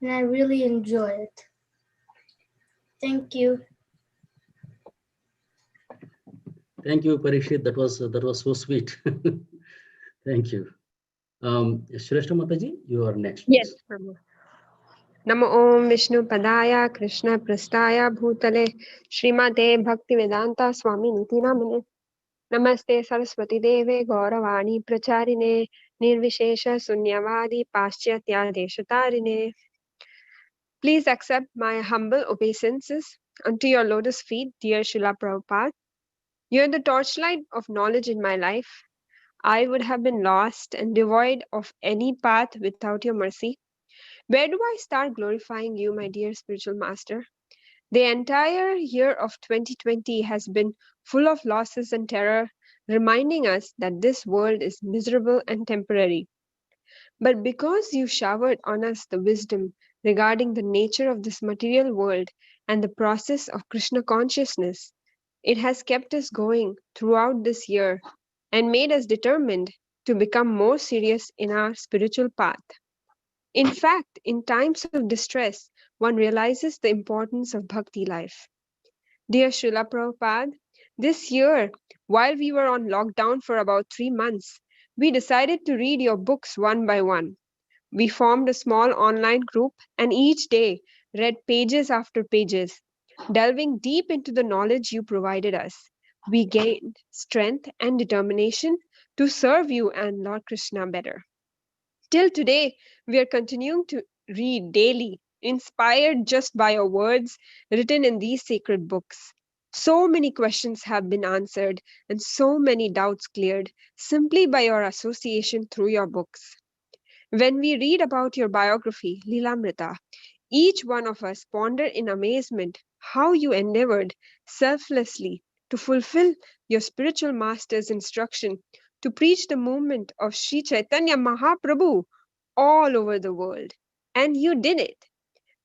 and I really enjoy it. Thank you. Thank you, Parikshit. That was so sweet. Thank you. Shrestha Mataji, you are next. Yes, Prabhu. Namo Om Vishnu Padaya Krishna Prastaya Bhutale Srimate Bhaktivedanta Swami Niti Namine Namaste Saraswati Deve Gauravani Pracharine Nirvishesha Sunyavadi Paschatya Deshatarine. Please accept my humble obeisances. unto your lotus feet, dear Srila Prabhupada. You're the torchlight of knowledge in my life. I would have been lost and devoid of any path without your mercy. Where do I start glorifying you, my dear spiritual master? The entire year of 2020 has been full of losses and terror, reminding us that this world is miserable and temporary. But because you showered on us the wisdom regarding the nature of this material world and the process of Krishna consciousness, it has kept us going throughout this year and made us determined to become more serious in our spiritual path. In fact, in times of distress, one realizes the importance of bhakti life. Dear Srila Prabhupada, this year, while we were on lockdown for about 3 months, we decided to read your books one by one. We formed a small online group and each day read pages after pages. Delving deep into the knowledge you provided us, we gained strength and determination to serve you and Lord Krishna better. Till today, we are continuing to read daily, inspired just by your words written in these sacred books. So many questions have been answered and so many doubts cleared simply by your association through your books. When we read about your biography, Lilamrita, each one of us ponder in amazement how you endeavored selflessly to fulfill your spiritual master's instruction to preach the movement of Sri Chaitanya Mahaprabhu all over the world. And you did it.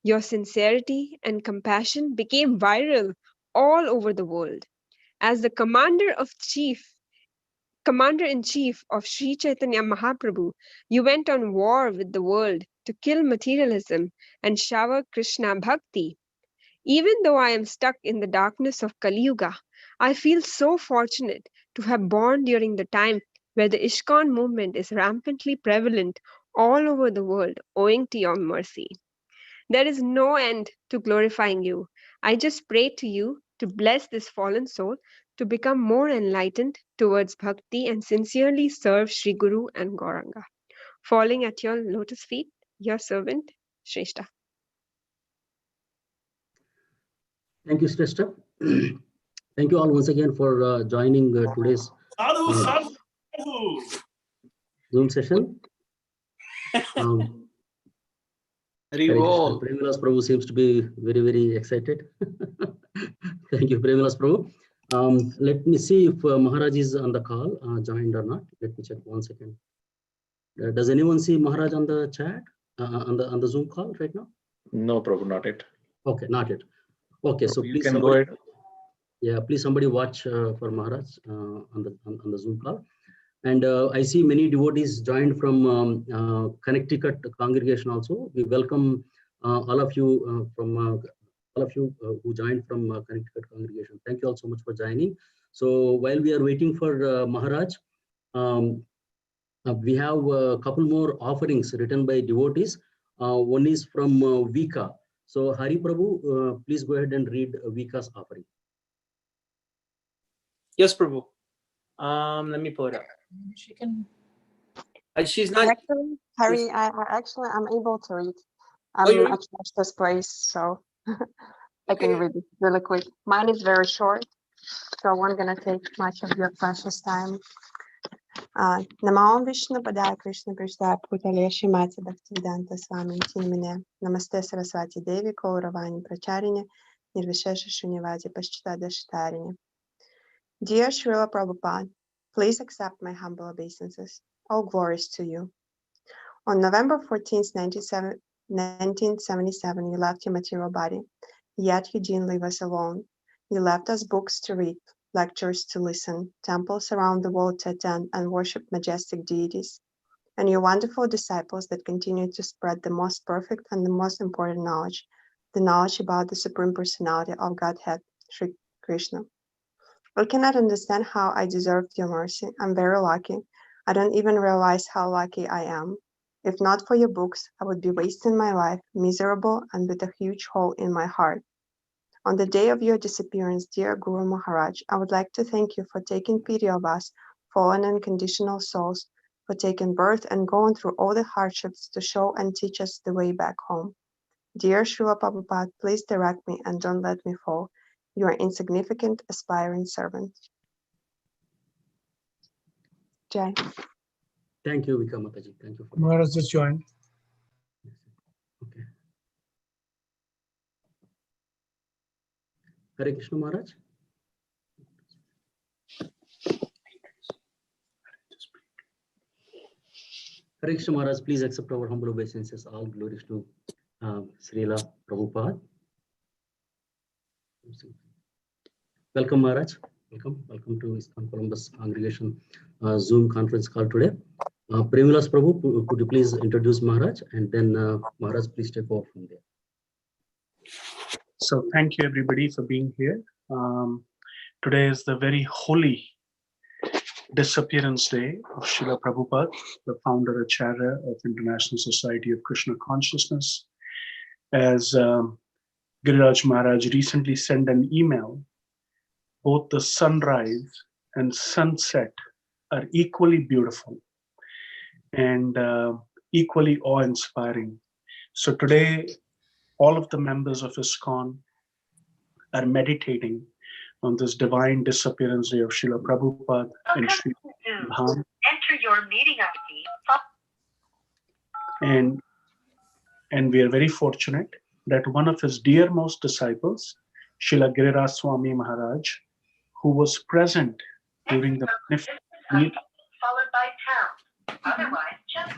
Your sincerity and compassion became viral all over the world. As the Commander-in-Chief of Sri Chaitanya Mahaprabhu, you went on war with the world to kill materialism and shower Krishna Bhakti. Even though I am stuck in the darkness of Kali Yuga, I feel so fortunate to have born during the time where the ISKCON movement is rampantly prevalent all over the world owing to your mercy. There is no end to glorifying you. I just pray to you to bless this fallen soul to become more enlightened towards bhakti and sincerely serve Sri Guru and Gauranga. Falling at your lotus feet, your servant, Shrestha. Thank you, Srestha. Thank you all once again for joining today's Zoom session. Premilas Prabhu seems to be very, very excited. Thank you, Premilas Prabhu. Let me see if Maharaj is on the call, joined or not. Let me check 1 second. Does anyone see Maharaj on the chat, on the Zoom call right now? No, Prabhu, not yet. Okay, not yet. Okay, so You please can somebody, go ahead. yeah, please somebody watch for Maharaj on the Zoom call. And I see many devotees joined from Connecticut congregation also. We welcome all of you who joined from Connecticut congregation. Thank you all so much for joining. So while we are waiting for Maharaj, we have a couple more offerings written by devotees. One is from Vika. So Hari Prabhu, please go ahead and read Vika's offering. Yes, Prabhu. Let me pull it up. She can. She's not. Actually, Harry, I'm able to read. I'm you're- at Master's place, so I can read it really quick. Mine is very short, so I'm gonna take much of your precious time. Namo Vishnu Padaya Krishna Prishta Putale Shrimati Bhaktivedanta Swami Tinamine Namaste Saraswati Devi Kauravani Pracharine Nirvishesha Shunyavadi Paschita Dashitarine. Dear Srila Prabhupada, please accept my humble obeisances. All glories to you. On November 14, 1977, you left your material body, yet you didn't leave us alone. You left us books to read, lectures to listen, temples around the world to attend and worship majestic deities, and your wonderful disciples that continue to spread the most perfect and the most important knowledge, the knowledge about the Supreme Personality of Godhead, Sri Krishna. I cannot understand how I deserved your mercy. I'm very lucky. I don't even realize how lucky I am. If not for your books, I would be wasting my life, miserable and with a huge hole in my heart. On the day of your disappearance, dear Guru Maharaj, I would like to thank you for taking pity of us, fallen and conditional souls, for taking birth and going through all the hardships to show and teach us the way back home. Dear Srila Prabhupada, please direct me and don't let me fall. You are insignificant, aspiring servant. Jai. Thank you, Vika Mataji. Thank you for Maharaj just joined. Okay. Hare Krishna Maharaj. Hare Krishna Maharaj, please accept our humble obeisances. All glories to Srila Prabhupada. Welcome Maharaj. Welcome to ISKCON Columbus Congregation Zoom conference call today. Premilas Prabhu, could you please introduce Maharaj, and then Maharaj, please take over from there. So thank you everybody for being here. Today is the very holy Disappearance Day of Srila Prabhupada, the founder Acharya of International Society of Krishna Consciousness. As Giriraj Maharaj recently sent an email, both the sunrise and sunset are equally beautiful and equally awe-inspiring. So today, all of the members of ISKCON are meditating on this divine disappearance day of Srila Prabhupada and Sri Dham. Enter your meeting ID. And we are very fortunate that one of his dearmost disciples, Srila Giriraj Swami Maharaj, who was present during the followed by pound. Otherwise, just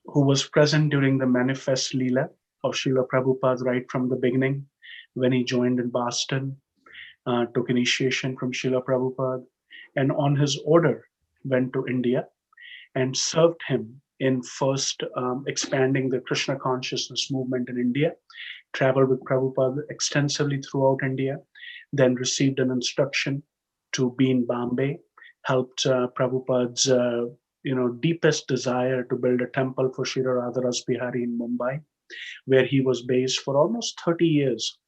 who was present during the manifest Leela of Srila Prabhupada right from the beginning, when he joined in Boston, took initiation from Srila Prabhupada, and on his order went to India and served him in first expanding the Krishna consciousness movement in India, traveled with Prabhupada extensively throughout India, then received an instruction to be in Bombay, helped Prabhupada's deepest desire to build a temple for Sri Radha Ras Bihari in Mumbai, where he was based for almost 30 years.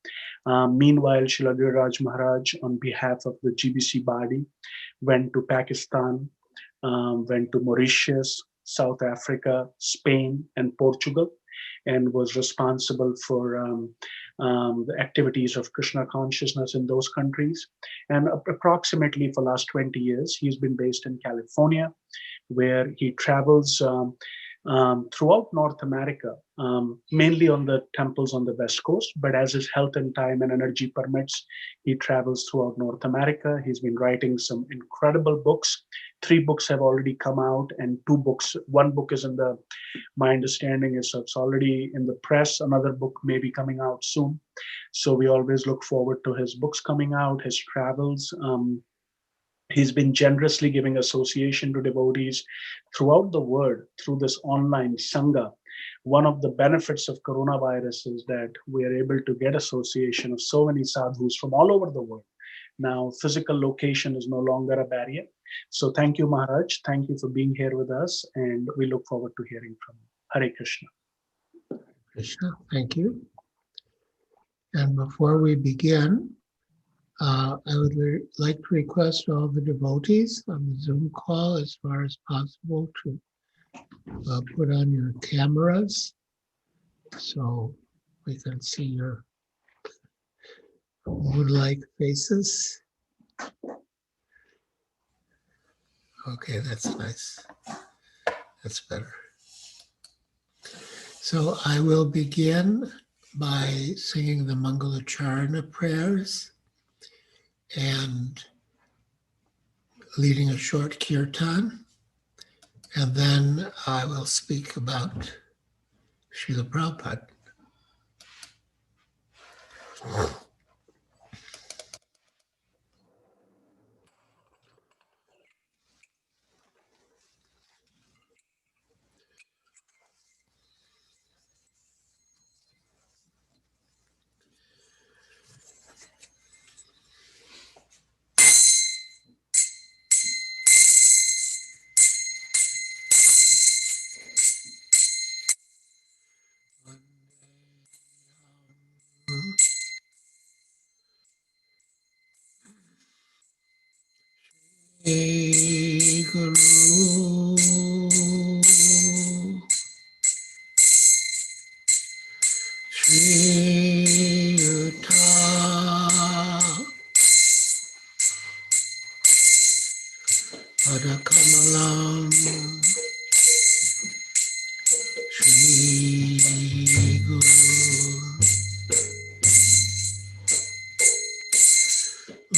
Meanwhile, Srila Giriraj Maharaj, on behalf of the GBC body, went to Pakistan, went to Mauritius, South Africa, Spain, and Portugal, and was responsible for the activities of Krishna consciousness in those countries. And approximately for the last 20 years, he's been based in California, where he travels throughout North America, mainly on the temples on the West Coast, but as his health and time and energy permits, he travels throughout North America. He's been writing some incredible books. 3 books have already come out, and 2 books, 1 book is my understanding is it's already in the press. Another book may be coming out soon. So we always look forward to his books coming out, his travels. He's been generously giving association to devotees throughout the world through this online Sangha. One of the benefits of coronavirus is that we are able to get association of so many sadhus from all over the world. Now, physical location is no longer a barrier. So thank you, Maharaj. Thank you for being here with us, and we look forward to hearing from you. Hare Krishna. Krishna, thank you. And before we begin, I would like to request all the devotees on the Zoom call, as far as possible, to put on your cameras so we can see your mood-like faces. Okay, that's nice. That's better. So I will begin by singing the Mangalacharana prayers and leading a short kirtan, and then I will speak about Srila Prabhupada.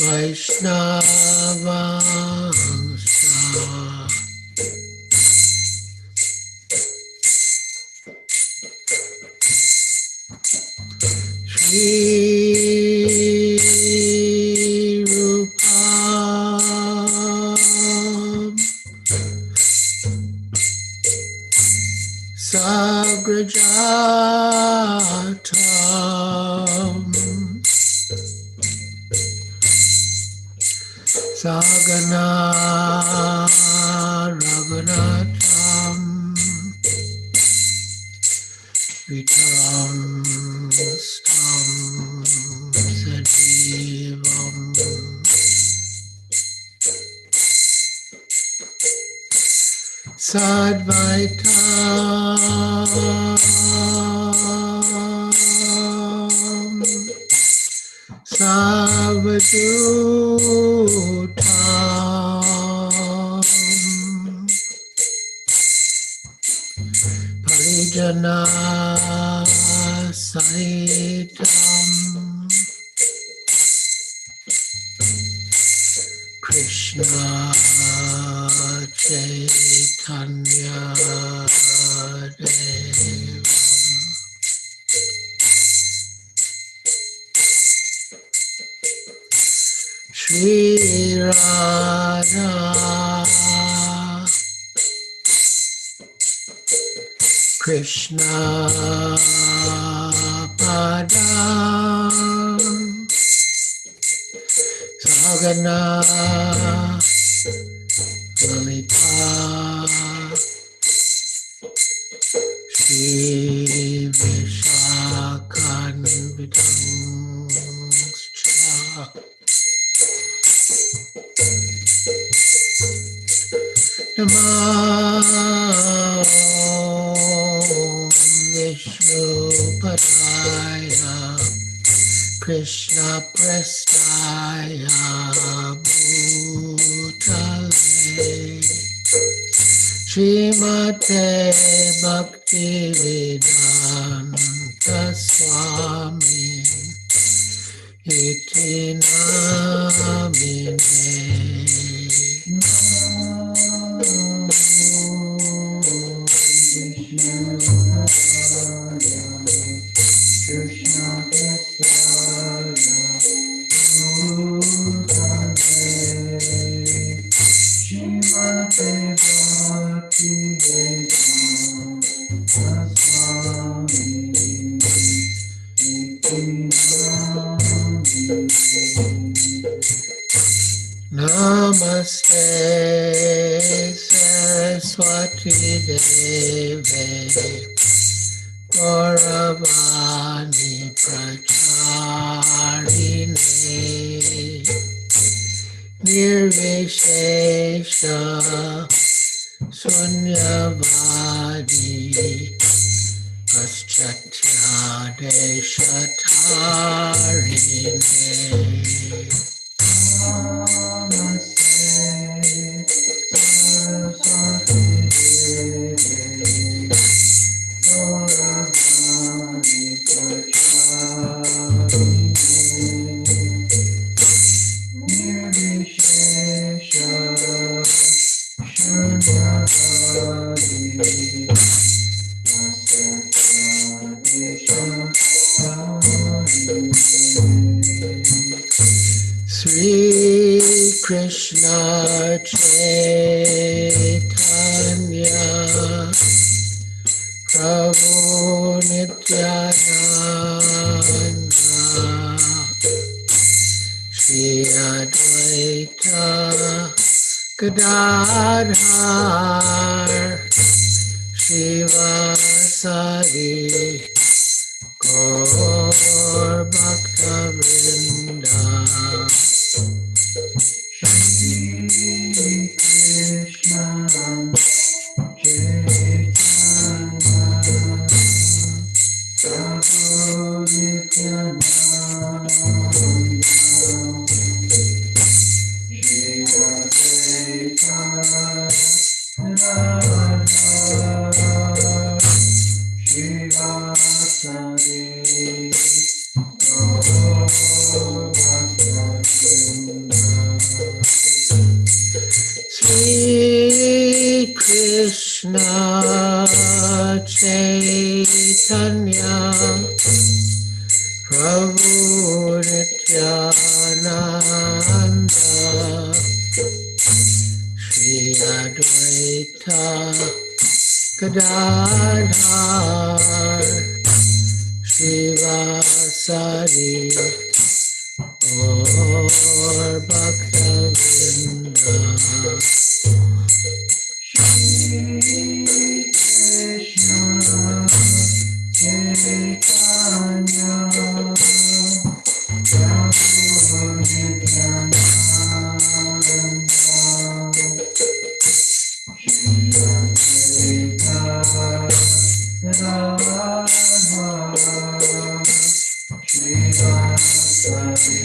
Vaishnavamsa Shri Rupam Sagrajatam Sagana Raghunatam Vitam Stam Sadivam Sadvaitam Savadutam Parijana Sahitam Krishna Chaitanya Devam Shri Radha Krishna Padam Sagana Lalita Shri Vishakhan Vidangscha Namo Vishnu Padaya Krishna Prestaya Bhutale Srimate Bhakti Vedanta Swami Iti Namine Namaste Saraswati Deve Gauravani Pracharine Nirvishesha Sunyavadi Paschatya Deshatarine Sri Krishna Chaitanya Prabhu Nityananda Shri Advaita Gadadhar Shivasari Gaur Bhakta Vrinda Shri Krishna Chaitanya Prabhu Nityananda Shri Advaita Gadadhar Shivasari Gaur Bhakta Vrinda Prabhu Nityananda, Shri Advaita Gadadhar, Shivasari Gaur Bhaktavinda. Shri Krishna Chaitanya Prabhu Nityananda, Shri Advaita Gadadhar, Shivasari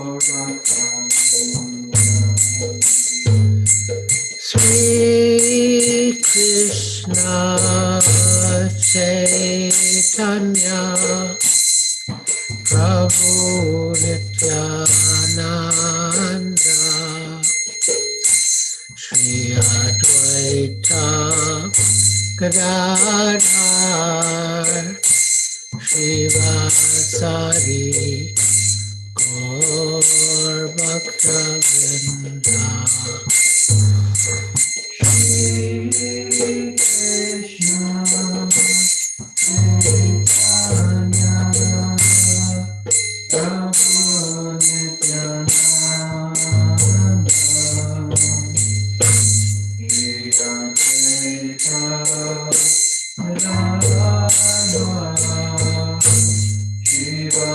Gaur Sri Krishna Chaitanya Prabhu Nityananda, Shri Advaita Gadadhar, Shivasari Gaur Bhaktavinda. Shri Krishna Chaitanya Prabhu Nityananda, Shri Advaita Gadadhar,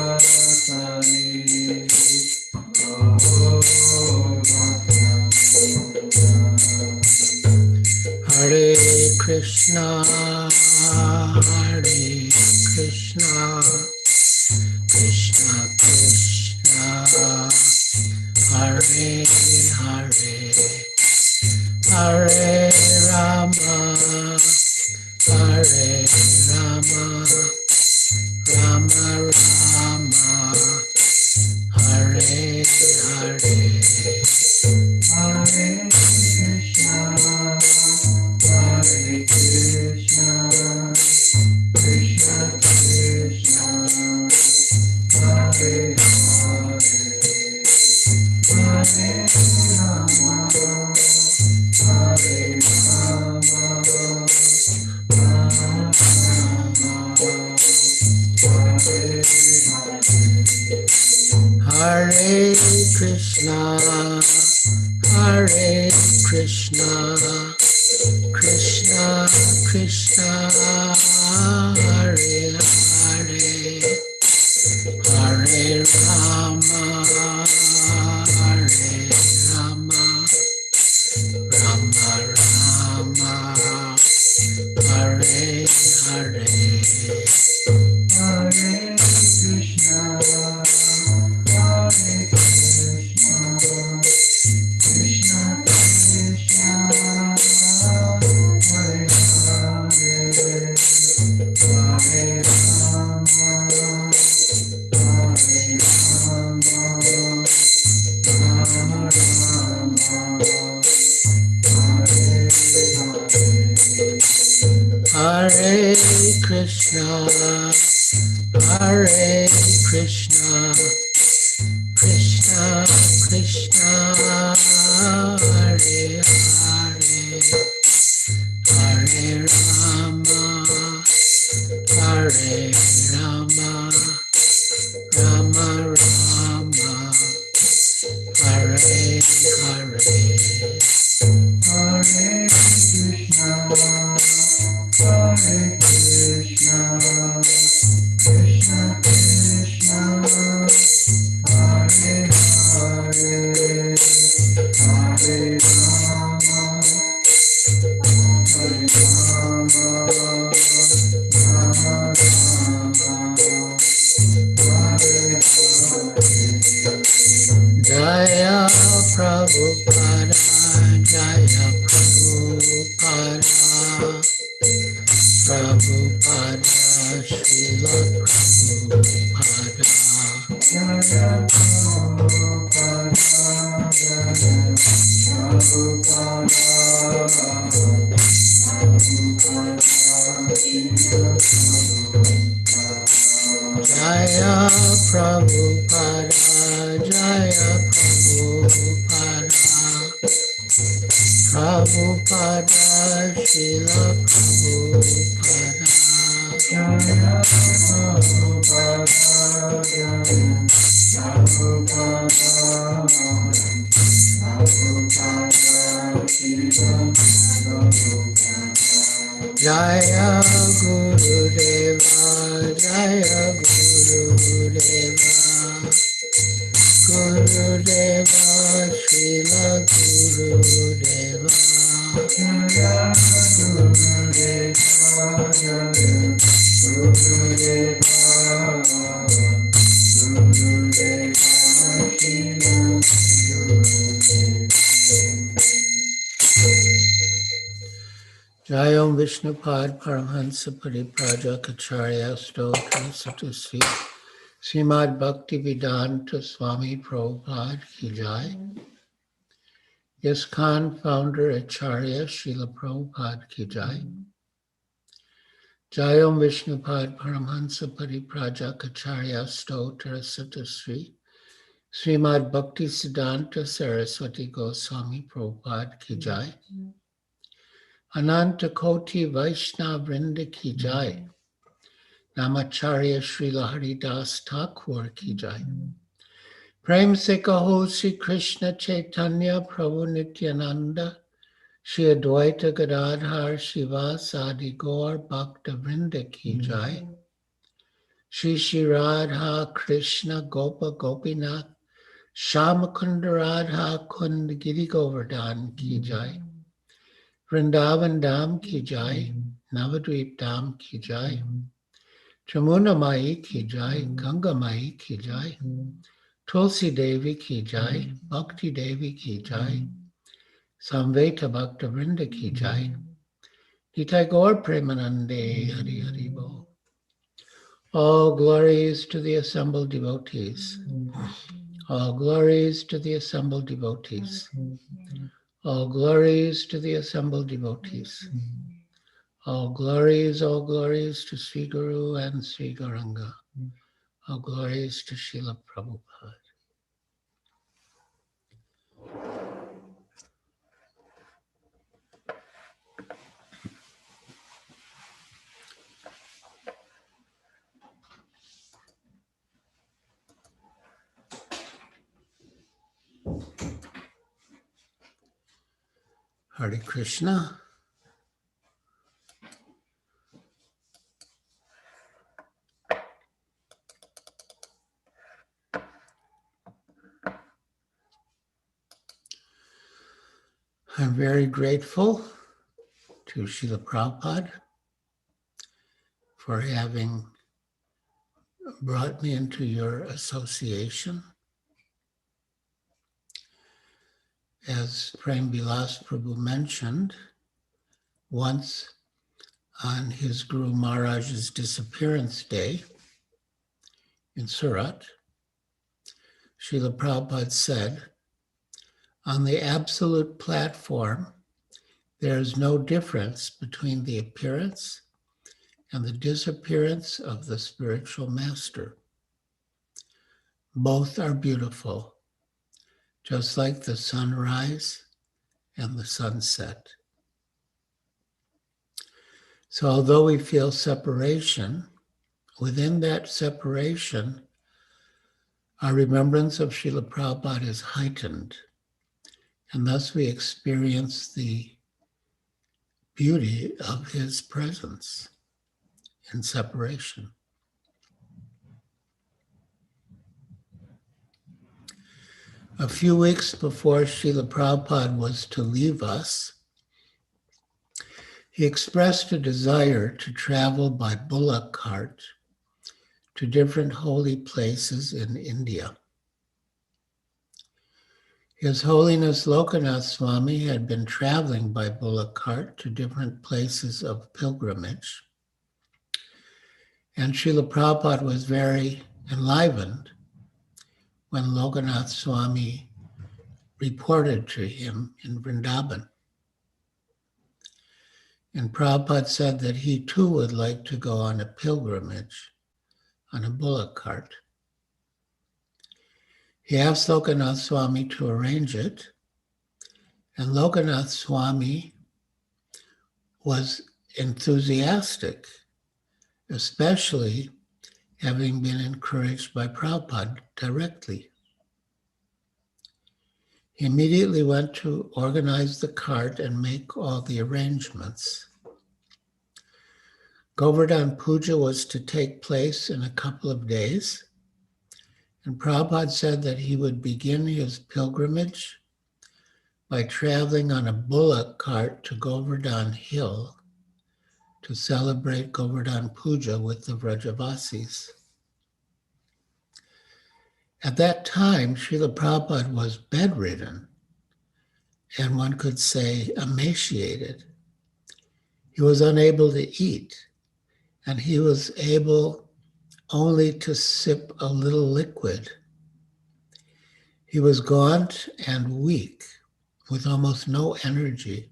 Shivasari Gaur Bhaktavinda. Hare Krishna, Hare Krishna, Krishna Krishna, Hare Hare, Hare Rama, Hare Rama, Rama Rama, Hare Hare, Hare Krishna, Hare Krishna, Krishna Krishna, Hare Hare, Hare Rama, Hare Rama, Rama Rama, Hare Krishna, Hare Krishna, Krishna Krishna, Hare Hare, Hare Rama, Hare Rama, Rama Rama, Hare Hare, Hare Krishna, Hare Krishna, Krishna Krishna, Hare Hare, Hare Rama, Hare Rama, Rama Rama, Hare Krishna, Hare Krishna, Krishna Krishna, Hare Hare, Hare Rama, Hare Rama, Rama Rama, Hare Hare, Hare Krishna, Hare Krishna, Krishna Krishna, Hare Hare, Hare Rama, Hare Rama, Rama Rama, Hare Hare. Jaya Prabhupada, Jaya Prabhupada, Prabhupada, Srila Prabhupada, Jaya Prabhupada, Jaya Prabhupada, Prabhupada, Srila Prabhupada. Prabhupada, Jaya Prabhupada. Prabhupada, Srila Prabhupada. Jaya Jaya Gurudeva, Jaya Gurudeva, Gurudeva, Srila Gurudeva. Jaya Jayam Vishnupad Paramhansa Pariprajakacharya Stotra Satusri Srimad Bhaktivedanta Swami Prabhupada Ki Jai. ISKCON founder Acharya Srila Prabhupada Ki Jai. Jayam Vishnupad Paramhansa Pariprajakacharya Stotra Satusri Srimad Bhaktisiddhanta Saraswati Goswami Prabhupada Ki Jai. Ananta Koti Vaishnava Vrinda Ki Jai. Namacharya Srila Haridas Thakur Ki Jai. Prem Se Kaho Sri Krishna Chaitanya Prabhu Nityananda Shri Advaita Gadadhar Shiva Sadi Gaur Bhakta Vrinda Ki Jai. Shri Shri Radha Krishna Gopa Gopinath Shamakunda Radha Kund Giri Govardhan Ki Jai. Vrindavan Dham Ki Jai. Navadvip Dham Ki Jai. Jamuna Mai Ki Jai. Ganga Mai Ki Jai. Tulsi Devi Ki Jai. Bhakti Devi Ki Jai. Samveta Bhakta Vrinda Ki Jai. Nitai Gaur Premanande Hari Hari Bo. All glories to the assembled devotees. All glories to the assembled devotees. All glories to the assembled devotees. All glories to Sri Guru and Sri Gauranga. All glories to Srila Prabhupada. Hare Krishna. I'm very grateful to Srila Prabhupada for having brought me into your association. As Prem Vilas Prabhu mentioned, once on his Guru Maharaj's disappearance day in Surat, Srila Prabhupada said, on the absolute platform, there is no difference between the appearance and the disappearance of the spiritual master. Both are beautiful, just like the sunrise and the sunset. So although we feel separation, within that separation, our remembrance of Srila Prabhupada is heightened, and thus we experience the beauty of his presence in separation. A few weeks before Srila Prabhupada was to leave us, he expressed a desire to travel by bullock cart to different holy places in India. His Holiness Lokanath Swami had been traveling by bullock cart to different places of pilgrimage, and Srila Prabhupada was very enlivened when Lokanath Swami reported to him in Vrindavan. And Prabhupada said that he too would like to go on a pilgrimage on a bullock cart. He asked Lokanath Swami to arrange it, and Lokanath Swami was enthusiastic, especially having been encouraged by Prabhupada directly. He immediately went to organize the cart and make all the arrangements. Govardhan Puja was to take place in a couple of days, and Prabhupada said that he would begin his pilgrimage by traveling on a bullock cart to Govardhan Hill to celebrate Govardhan Puja with the Vrajavasis. At that time, Srila Prabhupada was bedridden, and one could say emaciated. He was unable to eat, and he was able only to sip a little liquid. He was gaunt and weak, with almost no energy.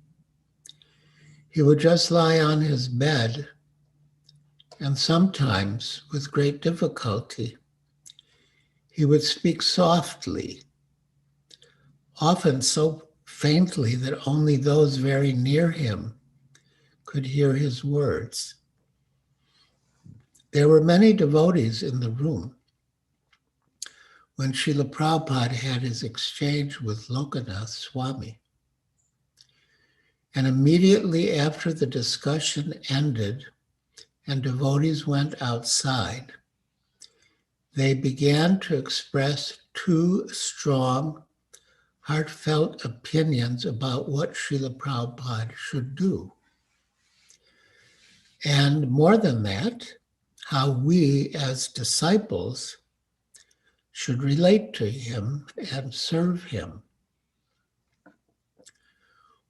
He would just lie on his bed, and sometimes, with great difficulty, he would speak softly, often so faintly that only those very near him could hear his words. There were many devotees in the room when Srila Prabhupada had his exchange with Lokanath Swami. And immediately after the discussion ended and devotees went outside, they began to express two strong, heartfelt opinions about what Srila Prabhupada should do. And more than that, how we as disciples should relate to him and serve him.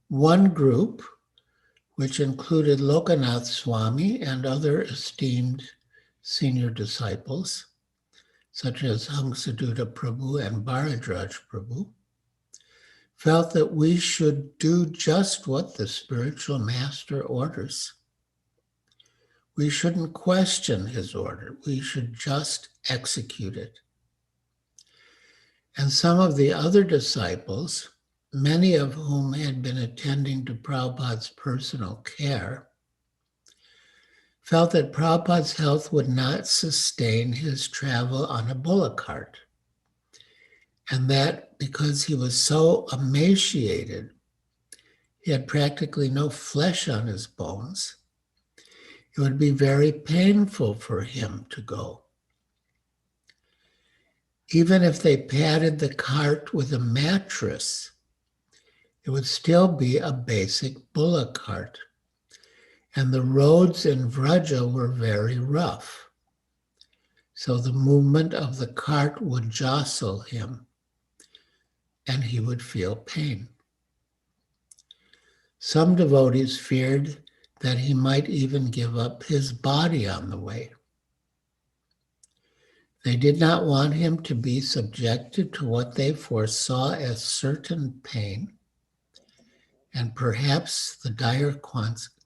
One group, which included Lokanath Swami and other esteemed senior disciples, such as Hamsaduta Prabhu and Bharadraj Prabhu, felt that we should do just what the spiritual master orders. We shouldn't question his order. We should just execute it. And some of the other disciples, many of whom had been attending to Prabhupada's personal care, felt that Prabhupada's health would not sustain his travel on a bullock cart, and that because he was so emaciated, he had practically no flesh on his bones, it would be very painful for him to go. Even if they padded the cart with a mattress, it would still be a basic bullock cart. And the roads in Vraja were very rough. So the movement of the cart would jostle him, and he would feel pain. Some devotees feared that he might even give up his body on the way. They did not want him to be subjected to what they foresaw as certain pain, and perhaps the dire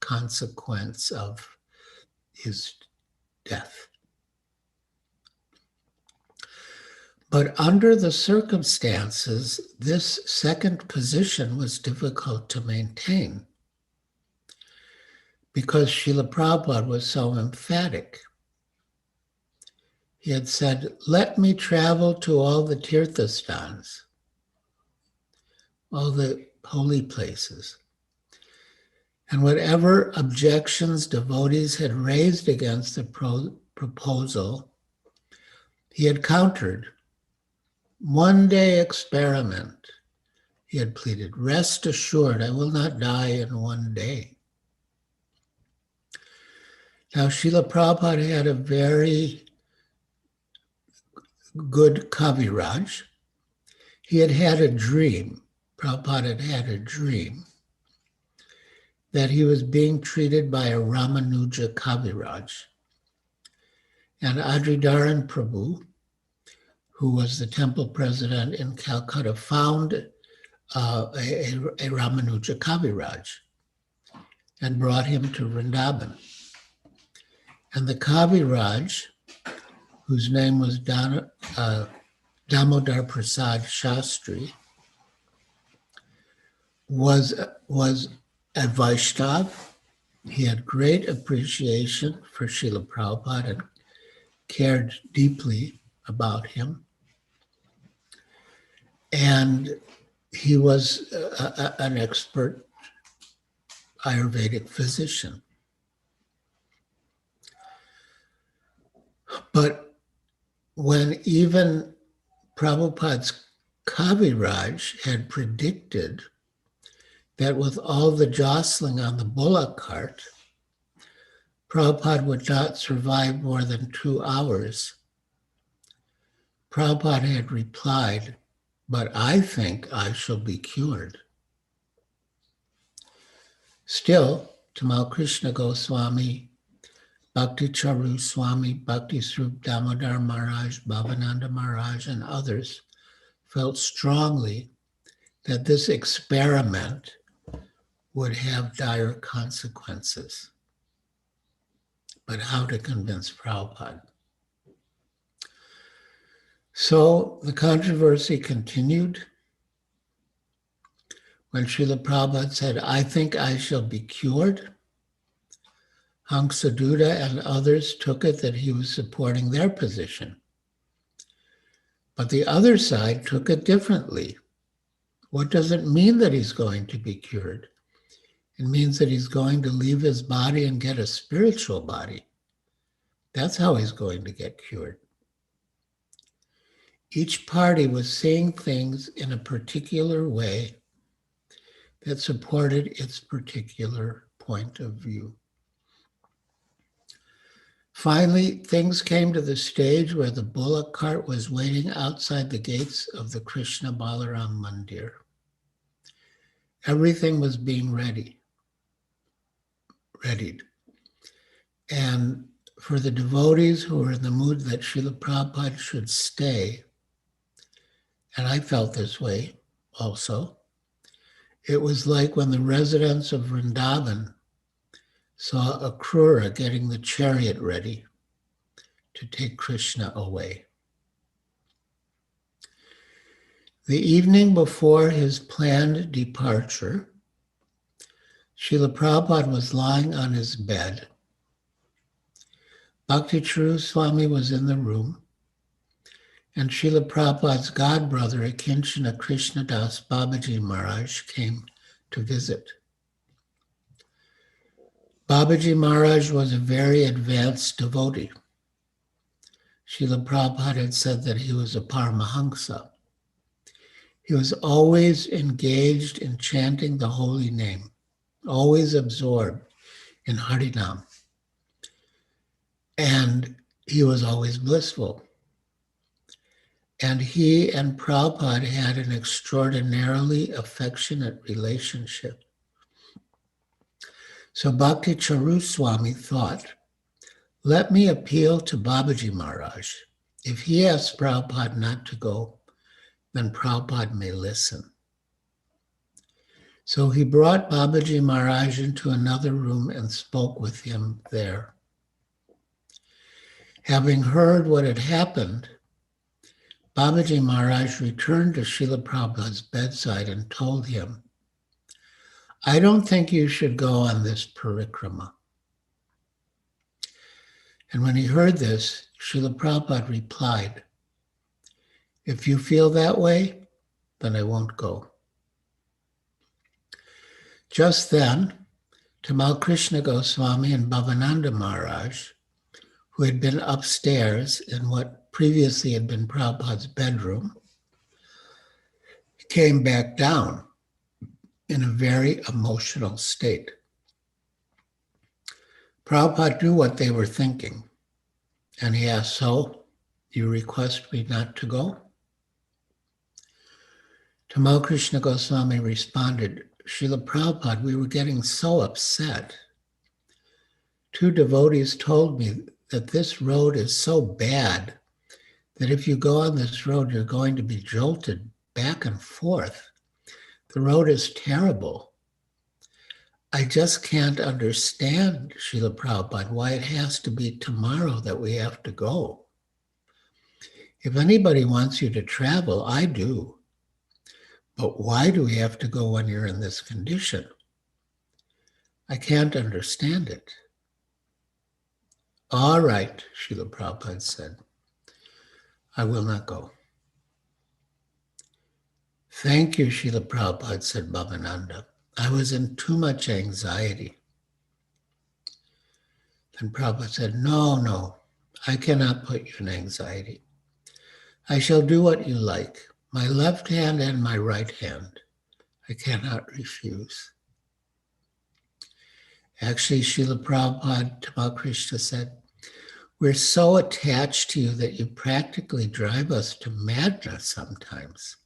consequence of his death. But under the circumstances, this second position was difficult to maintain because Srila Prabhupada was so emphatic. He had said, "Let me travel to all the tirthasthans, all the holy places." And whatever objections devotees had raised against the proposal, he had countered. One-day experiment, he had pleaded. Rest assured, I will not die in one day. Now, Srila Prabhupada had a very good Kaviraj. He had had a dream. Prabhupada had had a dream that he was being treated by a Ramanuja Kaviraj. And Adridharan Prabhu, who was the temple president in Calcutta, found a Ramanuja Kaviraj and brought him to Vrindavan. And the Kaviraj, whose name was Damodar Prasad Shastri was a Vaishnav. He had great appreciation for Srila Prabhupada and cared deeply about him. And he was an expert Ayurvedic physician. But when even Prabhupada's Kaviraj had predicted that with all the jostling on the bullock cart, Prabhupada would not survive more than 2 hours, Prabhupada had replied, "But I think I shall be cured." Still, Tamal Krishna Goswami, Bhakti Charu Swami, Bhakti Srup Damodar Maharaj, Bhavananda Maharaj, and others felt strongly that this experiment would have dire consequences. But how to convince Prabhupada? So the controversy continued. When Srila Prabhupada said, "I think I shall be cured," Hansaduta and others took it that he was supporting their position. But the other side took it differently. What does it mean that he's going to be cured? It means that he's going to leave his body and get a spiritual body. That's how he's going to get cured. Each party was seeing things in a particular way that supported its particular point of view. Finally, things came to the stage where the bullock cart was waiting outside the gates of the Krishna Balaram Mandir. Everything was being readied. And for the devotees who were in the mood that Srila Prabhupada should stay, and I felt this way also, it was like when the residents of Vrindavan saw Akrura getting the chariot ready to take Krishna away. The evening before his planned departure, Srila Prabhupada was lying on his bed. Bhakti Charu Swami was in the room, and Srila Prabhupada's godbrother, Akinchana Krishnadas Babaji Maharaj, came to visit. Babaji Maharaj was a very advanced devotee. Srila Prabhupada had said that he was a Paramahamsa. He was always engaged in chanting the holy name, always absorbed in Harinam. And he was always blissful. And he and Prabhupada had an extraordinarily affectionate relationship. So Bhakti Charu Swami thought, let me appeal to Babaji Maharaj. If he asks Prabhupada not to go, then Prabhupada may listen. So he brought Babaji Maharaj into another room and spoke with him there. Having heard what had happened, Babaji Maharaj returned to Srila Prabhupada's bedside and told him, I don't think you should go on this parikrama. And when he heard this, Srila Prabhupada replied, if you feel that way, then I won't go. Just then, Tamal Krishna Goswami and Bhavananda Maharaj, who had been upstairs in what previously had been Prabhupada's bedroom, came back down in a very emotional state. Prabhupada knew what they were thinking, and he asked, so, you request me not to go? Tamal Krishna Goswami responded, Srila Prabhupada, we were getting so upset. 2 devotees told me that this road is so bad that if you go on this road, you're going to be jolted back and forth. The road is terrible. I just can't understand, Srila Prabhupada, why it has to be tomorrow that we have to go. If anybody wants you to travel, I do. But why do we have to go when you're in this condition? I can't understand it. All right, Srila Prabhupada said, I will not go. Thank you, Srila Prabhupada, said Bhavananda. I was in too much anxiety. And Prabhupada said, no, I cannot put you in anxiety. I shall do what you like. My left hand and my right hand, I cannot refuse. Actually, Srila Prabhupada, Tamal Krishna said, we're so attached to you that you practically drive us to madness sometimes.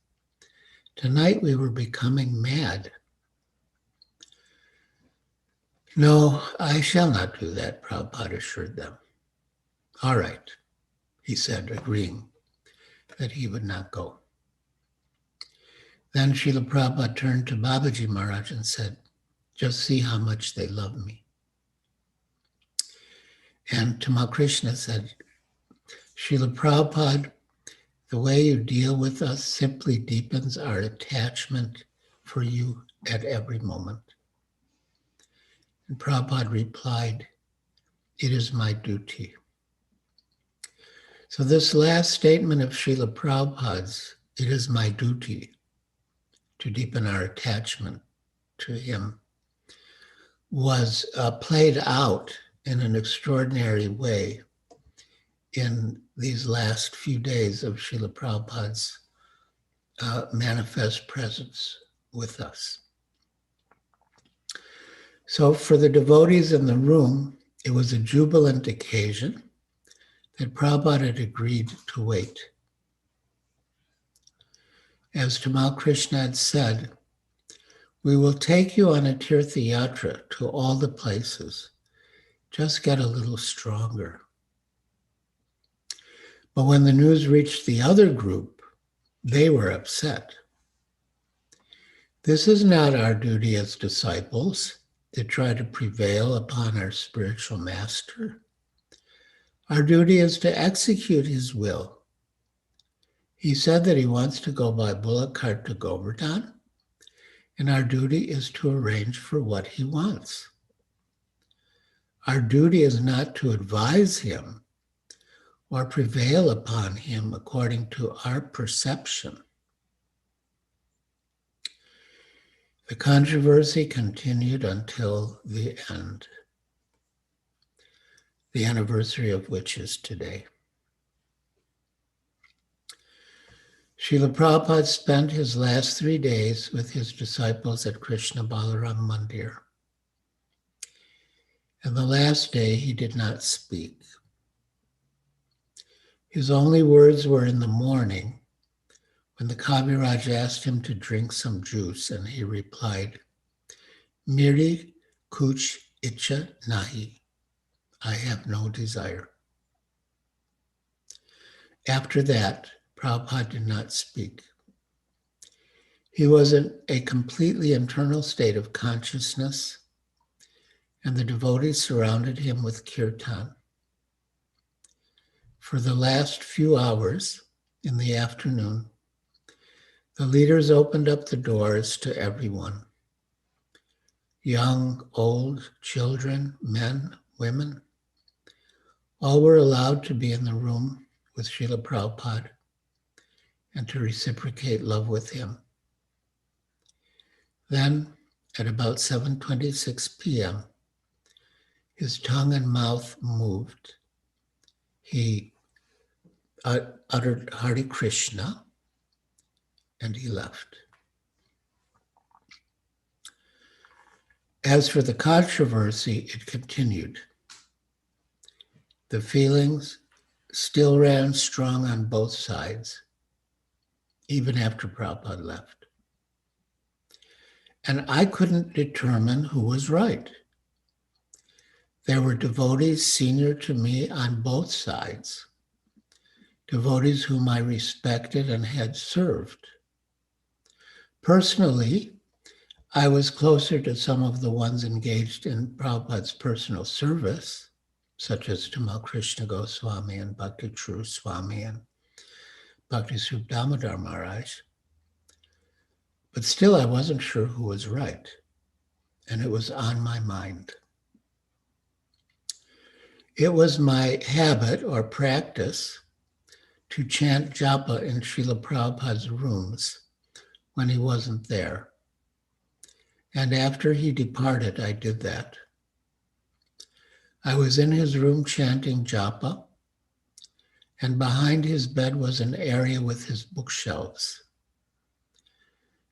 Tonight we were becoming mad. No, I shall not do that, Prabhupada assured them. All right, he said, agreeing that he would not go. Then Srila Prabhupada turned to Babaji Maharaj and said, just see how much they love me. And Tamal Krishna said, Srila Prabhupada, the way you deal with us simply deepens our attachment for you at every moment. And Prabhupada replied, it is my duty. So this last statement of Srila Prabhupada's, it is my duty to deepen our attachment to him, was played out in an extraordinary way in these last few days of Srila Prabhupada's manifest presence with us. So for the devotees in the room, it was a jubilant occasion that Prabhupada had agreed to wait. As Tamal Krishna had said, we will take you on a Tirtha Yatra to all the places. Just get a little stronger. But when the news reached the other group, they were upset. This is not our duty as disciples to try to prevail upon our spiritual master. Our duty is to execute his will. He said that he wants to go by bullock cart to Govardhan, and our duty is to arrange for what he wants. Our duty is not to advise him or prevail upon him according to our perception. The controversy continued until the end, the anniversary of which is today. Srila Prabhupada spent his last 3 days with his disciples at Krishna Balaram Mandir. And the last day he did not speak. His only words were in the morning when the Kaviraj asked him to drink some juice, and he replied, Miri kuch icha nahi. I have no desire. After that, Prabhupada did not speak. He was in a completely internal state of consciousness, and the devotees surrounded him with kirtan. For the last few hours in the afternoon, the leaders opened up the doors to everyone. Young, old, children, men, women, all were allowed to be in the room with Srila Prabhupada and to reciprocate love with him. Then, at about 7:26 p.m., his tongue and mouth moved. He uttered Hare Krishna, and he left. As for the controversy, it continued. The feelings still ran strong on both sides, even after Prabhupada left. And I couldn't determine who was right. There were devotees senior to me on both sides, devotees whom I respected and had served. Personally, I was closer to some of the ones engaged in Prabhupada's personal service, such as Tamal Krishna Goswami and Bhakti True Swami and Bhakti Srup Damodar Maharaj. But still, I wasn't sure who was right, and it was on my mind. It was my habit or practice to chant japa in Srila Prabhupada's rooms when he wasn't there. And after he departed, I did that. I was in his room chanting japa, and behind his bed was an area with his bookshelves.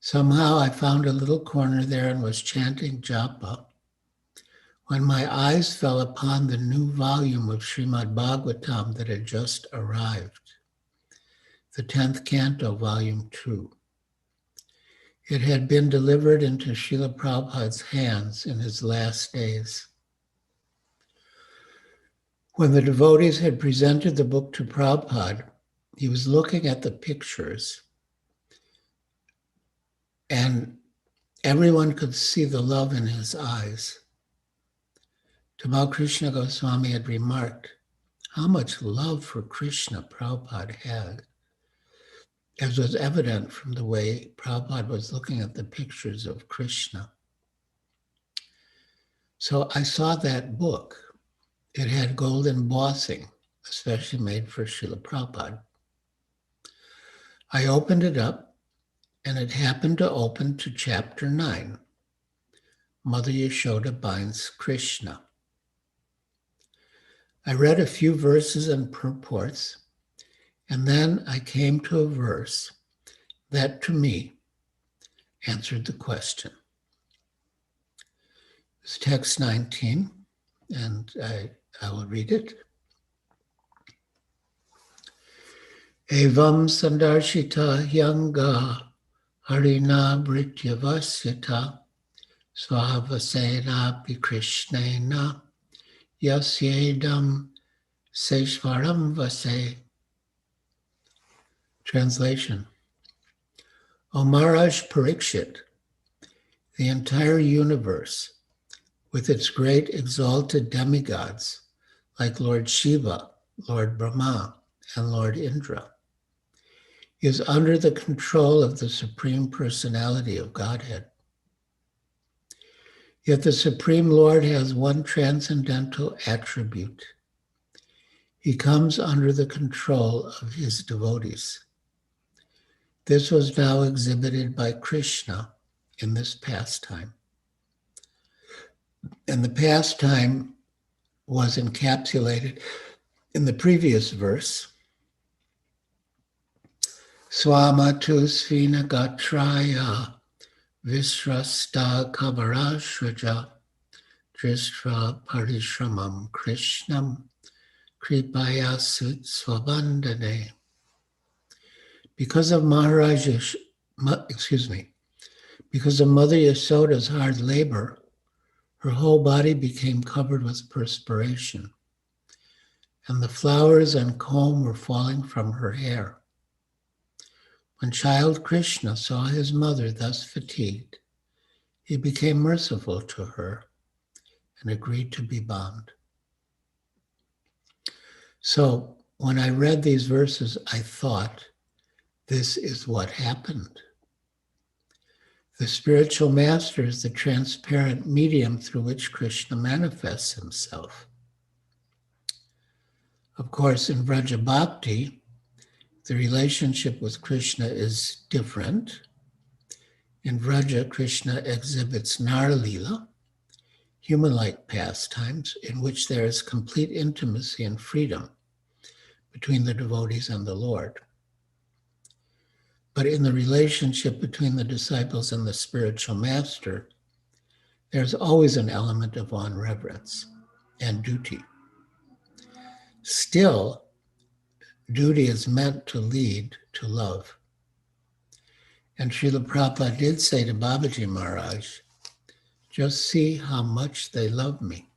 Somehow I found a little corner there and was chanting japa when my eyes fell upon the new volume of Srimad Bhagavatam that had just arrived, the 10th Canto, Volume 2. It had been delivered into Srila Prabhupada's hands in his last days. When the devotees had presented the book to Prabhupada, he was looking at the pictures, and everyone could see the love in his eyes. Tamal Krishna Goswami had remarked how much love for Krishna Prabhupada had, as was evident from the way Prabhupada was looking at the pictures of Krishna. So I saw that book. It had gold embossing, especially made for Srila Prabhupada. I opened it up, and it happened to open to chapter 9, Mother Yashoda binds Krishna. I read a few verses and purports, and then I came to a verse that, to me, answered the question. It's text 19, and I will read it. Evam sandarshita yanga harina brityavasyata swavasena pikrishnena yasyedam seshvaram vase. Translation. O Maharaj Parikshit, the entire universe, with its great exalted demigods like Lord Shiva, Lord Brahma, and Lord Indra, is under the control of the Supreme Personality of Godhead. Yet the Supreme Lord has one transcendental attribute. He comes under the control of his devotees. This was now exhibited by Krishna in this pastime. And the pastime was encapsulated in the previous verse. Swamatu svina gatraya visrasta kavarashraja dristra parishramam krishnam kripaya sut swabandane. Because of because of Mother Yasoda's hard labor, her whole body became covered with perspiration, and the flowers and comb were falling from her hair. When child Krishna saw his mother thus fatigued, he became merciful to her and agreed to be bound. So when I read these verses, I thought, this is what happened. The spiritual master is the transparent medium through which Krishna manifests himself. Of course, in Vraja Bhakti, the relationship with Krishna is different. In Vraja, Krishna exhibits Nar-lila, human-like pastimes, in which there is complete intimacy and freedom between the devotees and the Lord. But in the relationship between the disciples and the spiritual master, there's always an element of reverence and duty. Still, duty is meant to lead to love. And Srila Prabhupada did say to Babaji Maharaj, just see how much they love me.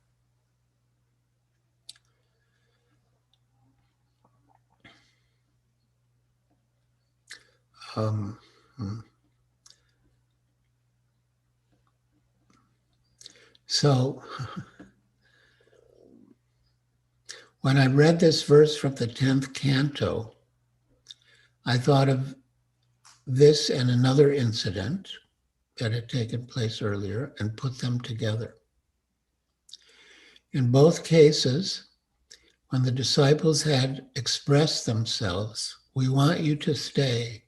So, when I read this verse from the 10th canto, I thought of this and another incident that had taken place earlier and put them together. In both cases, when the disciples had expressed themselves, we want you to stay,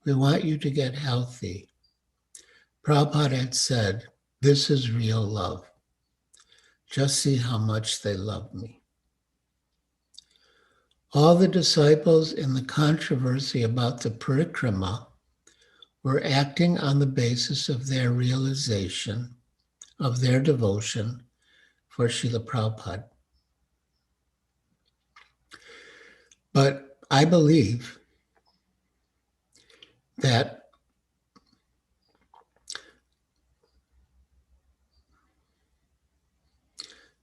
we want you to get healthy, Prabhupada had said, this is real love. Just see how much they love me. All the disciples in the controversy about the parikrama were acting on the basis of their realization of their devotion for Srila Prabhupada. But I believe that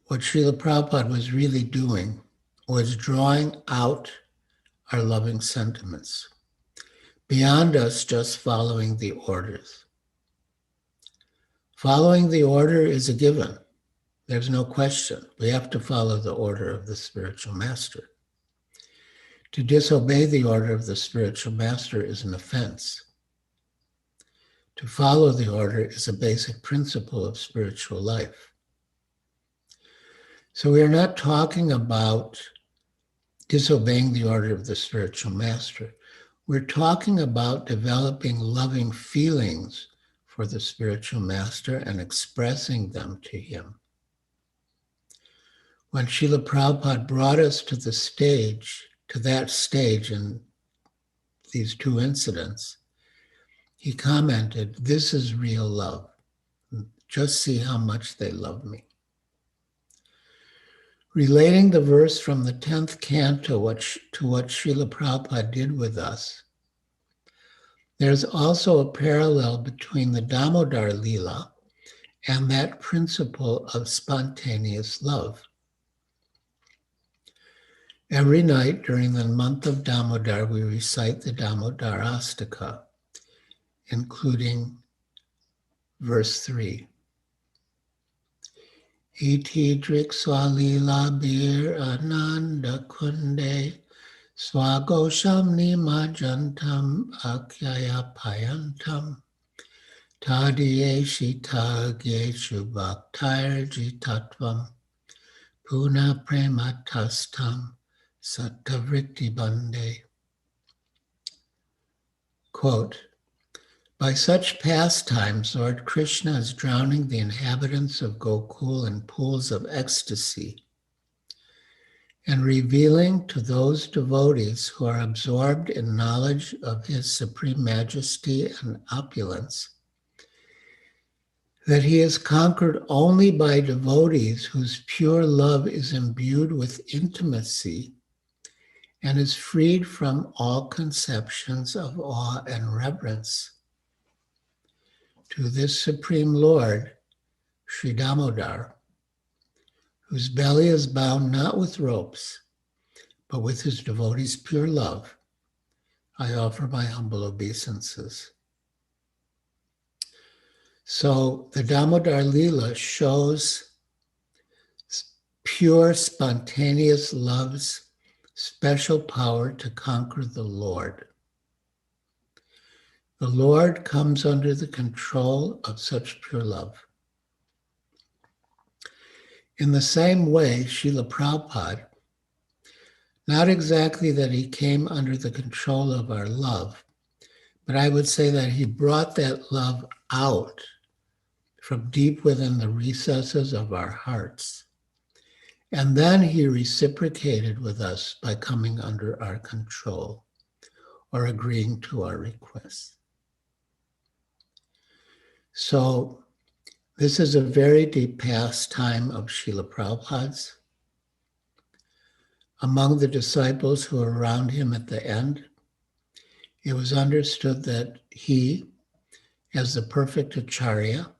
what Srila Prabhupada was really doing was drawing out our loving sentiments beyond us just following the orders. Following the order is a given. There's no question. We have to follow the order of the spiritual master. To disobey the order of the spiritual master is an offense. To follow the order is a basic principle of spiritual life. So we are not talking about disobeying the order of the spiritual master. We're talking about developing loving feelings for the spiritual master and expressing them to him. When Srila Prabhupada brought us to the stage, to that stage in these two incidents, he commented, this is real love. Just see how much they love me. Relating the verse from the 10th canto to what Srila Prabhupada did with us, there's also a parallel between the Damodar Leela and that principle of spontaneous love. Every night during the month of Damodar, we recite the Damodar Astaka, including verse 3. Iti drik swalila bir ananda kunde swagosham nimajantam akyaya payantam tadiye shitagyeshu bhaktair jitatvam puna prematastam sattavritti bande. Quote, by such pastimes, Lord Krishna is drowning the inhabitants of Gokul in pools of ecstasy and revealing to those devotees who are absorbed in knowledge of his supreme majesty and opulence that he is conquered only by devotees whose pure love is imbued with intimacy and is freed from all conceptions of awe and reverence. To this Supreme Lord, Sri Damodar, whose belly is bound not with ropes, but with his devotees' pure love, I offer my humble obeisances. So the Damodar Leela shows pure, spontaneous love's special power to conquer the Lord. The Lord comes under the control of such pure love. In the same way, Srila Prabhupada, not exactly that he came under the control of our love, but I would say that he brought that love out from deep within the recesses of our hearts. And then he reciprocated with us by coming under our control or agreeing to our requests. So this is a very deep pastime of Srila Prabhupada's. Among the disciples who were around him at the end, it was understood that he, as the perfect Acharya,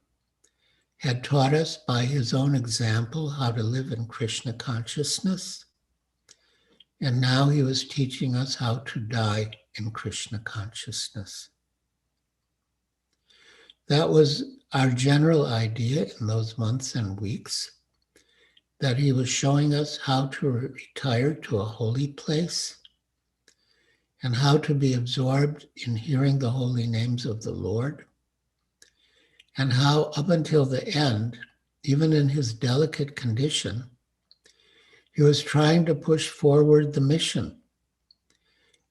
had taught us by his own example how to live in Krishna consciousness. And now he was teaching us how to die in Krishna consciousness. That was our general idea in those months and weeks, that he was showing us how to retire to a holy place and how to be absorbed in hearing the holy names of the Lord, and how up until the end, even in his delicate condition, he was trying to push forward the mission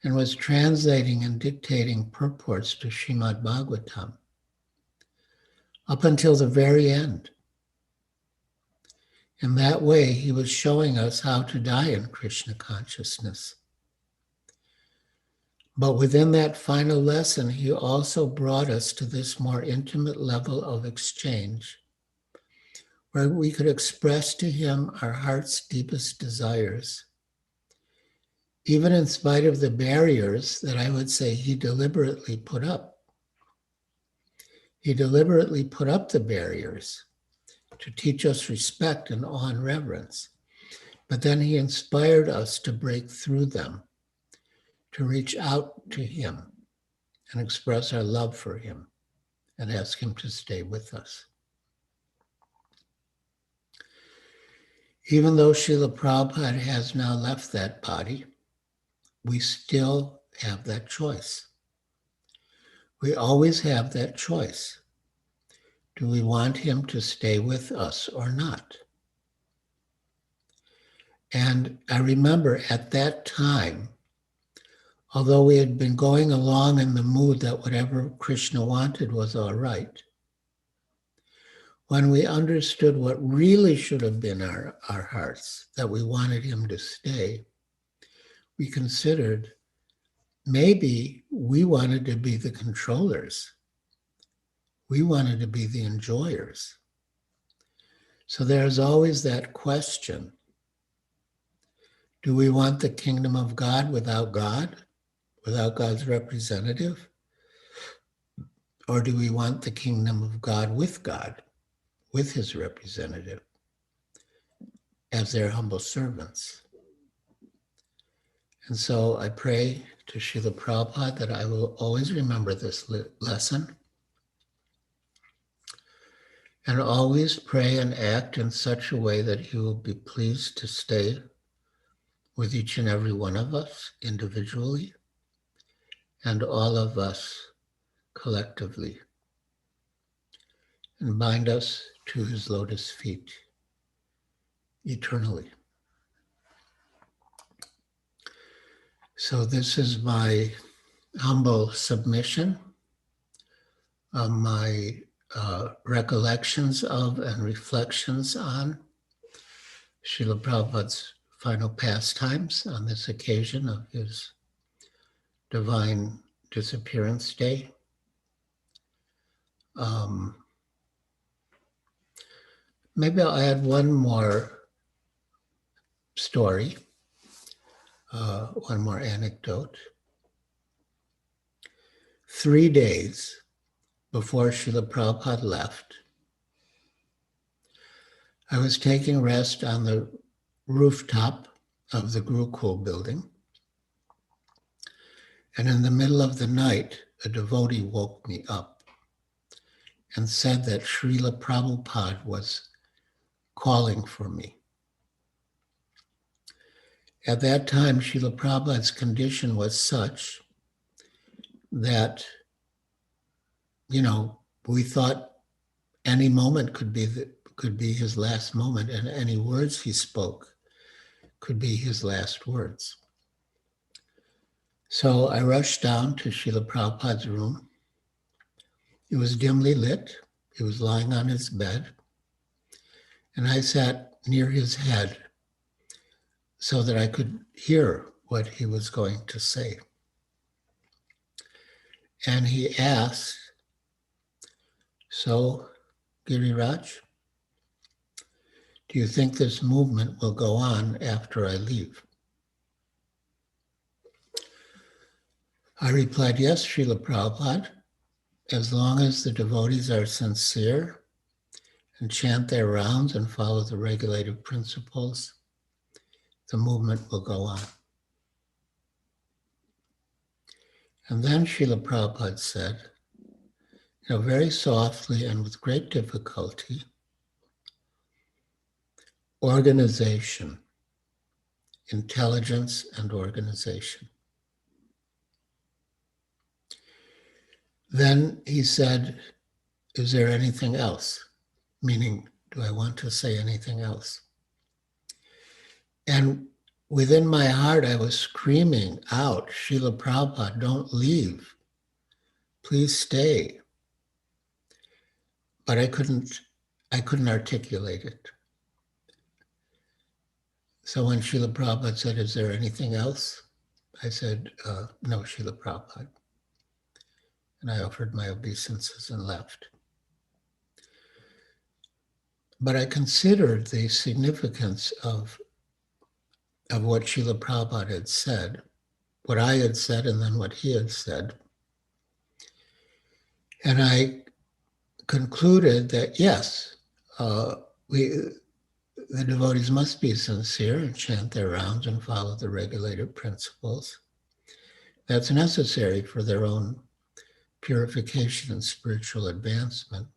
and was translating and dictating purports to Srimad Bhagavatam up until the very end. In that way, he was showing us how to die in Krishna consciousness. But within that final lesson, he also brought us to this more intimate level of exchange, where we could express to him our heart's deepest desires, even in spite of the barriers that I would say he deliberately put up. He deliberately put up the barriers to teach us respect and awe and reverence, but then he inspired us to break through them, to reach out to him and express our love for him and ask him to stay with us. Even though Srila Prabhupada has now left that body, we still have that choice. We always have that choice. Do we want him to stay with us or not? And I remember at that time, although we had been going along in the mood that whatever Krishna wanted was all right, when we understood what really should have been our hearts, that we wanted him to stay, we considered maybe we wanted to be the controllers. We wanted to be the enjoyers. So there's always that question. Do we want the kingdom of God without God's representative? Or do we want the kingdom of God, with his representative, as their humble servants? And so I pray to Srila Prabhupada that I will always remember this lesson and always pray and act in such a way that he will be pleased to stay with each and every one of us individually and all of us collectively, and bind us to his lotus feet eternally. So this is my humble submission of my recollections of and reflections on Srila Prabhupada's final pastimes on this occasion of his divine disappearance day. Maybe I'll add one more story, one more anecdote. 3 days before Srila Prabhupada left, I was taking rest on the rooftop of the Gurukul building. And in the middle of the night, a devotee woke me up and said that Srila Prabhupada was calling for me. At that time, Srila Prabhupada's condition was such that, we thought any moment could be his last moment, and any words he spoke could be his last words. So I rushed down to Srila Prabhupada's room. It was dimly lit. He was lying on his bed. And I sat near his head so that I could hear what he was going to say. And he asked, "So, Giriraj, do you think this movement will go on after I leave?" I replied, "Yes, Srila Prabhupada, as long as the devotees are sincere and chant their rounds and follow the regulative principles, the movement will go on." And then Srila Prabhupada said, very softly and with great difficulty, organization, intelligence and organization. Then he said, is there anything else? Meaning, do I want to say anything else? And within my heart, I was screaming out, Srila Prabhupada, don't leave. Please stay. But I couldn't articulate it. So when Srila Prabhupada said, is there anything else? I said, no, Srila Prabhupada. And I offered my obeisances and left. But I considered the significance of what Srila Prabhupada had said, what I had said, and then what he had said. And I concluded that, yes, the devotees must be sincere and chant their rounds and follow the regulated principles. That's necessary for their own purification and spiritual advancement.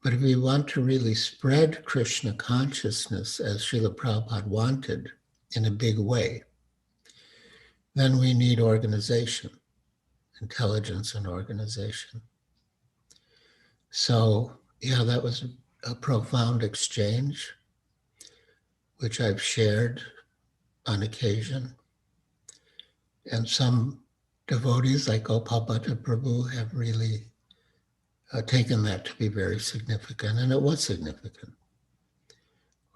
But if we want to really spread Krishna consciousness as Srila Prabhupada wanted in a big way, then we need organization, intelligence and organization. So, yeah, that was a profound exchange, which I've shared on occasion. And some devotees like Gopal Bhatta Prabhu have really taken that to be very significant, and it was significant.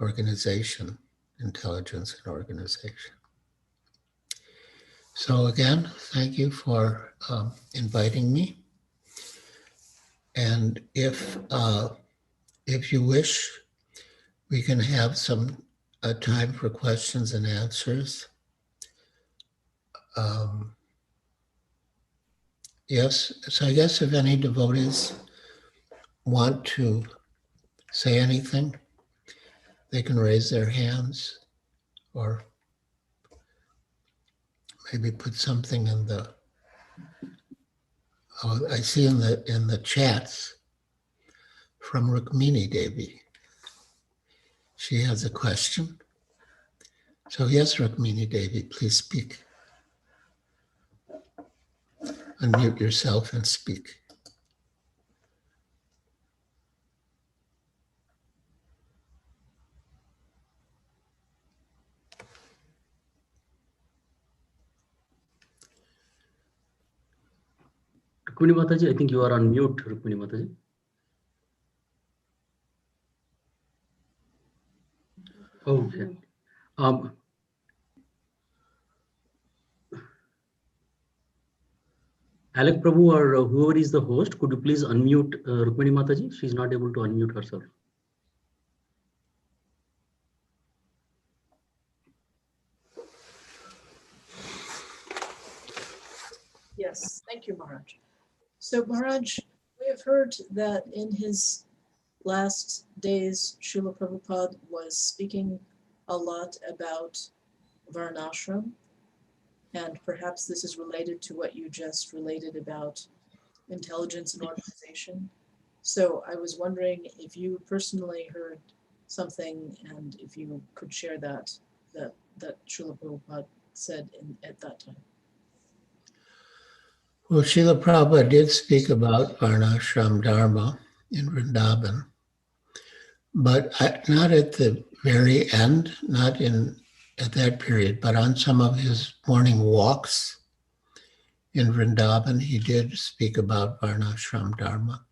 Organization, intelligence, and organization. So again, thank you for inviting me. And if you wish, we can have some time for questions and answers. Yes, so I guess if any devotees want to say anything, they can raise their hands or maybe put something in the, oh, I see in the chats from Rukmini Devi. She has a question. So yes, Rukmini Devi, please speak. Unmute yourself and speak. Rukmini Mataji, I think you are on mute, Rukmini Mataji. Okay. Alec Prabhu or whoever is the host, could you please unmute Rukmini Mataji? She's not able to unmute herself. Yes, thank you, Maharaj. So Maharaj, we have heard that in his last days, Srila Prabhupada was speaking a lot about Varnashram, and perhaps this is related to what you just related about intelligence and organization. So I was wondering if you personally heard something and if you could share that Srila Prabhupada said at that time. Well, Srila Prabhupada did speak about Varnashram Dharma in Vrindavan, but not at the very end, not at that period, but on some of his morning walks in Vrindavan, he did speak about Varnashram Dharma.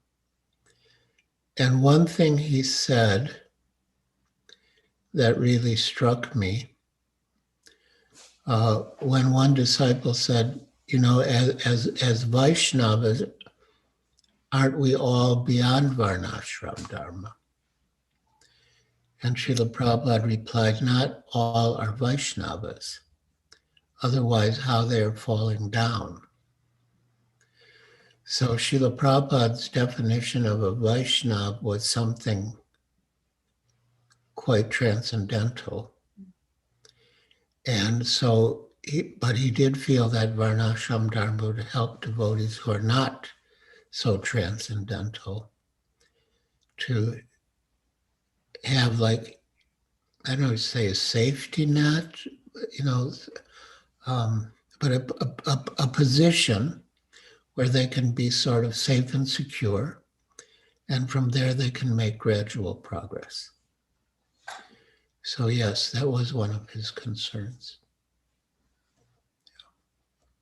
And one thing he said that really struck me, when one disciple said, you know, as Vaishnavas, aren't we all beyond Varnashram Dharma? And Srila Prabhupada replied, not all are Vaishnavas. Otherwise, how they are falling down. So Srila Prabhupada's definition of a Vaishnava was something quite transcendental. And so, but he did feel that Varnashram Dharma would help devotees who are not so transcendental to have, like, I don't know, say a safety net, you know, but a position where they can be sort of safe and secure. And from there, they can make gradual progress. So yes, that was one of his concerns.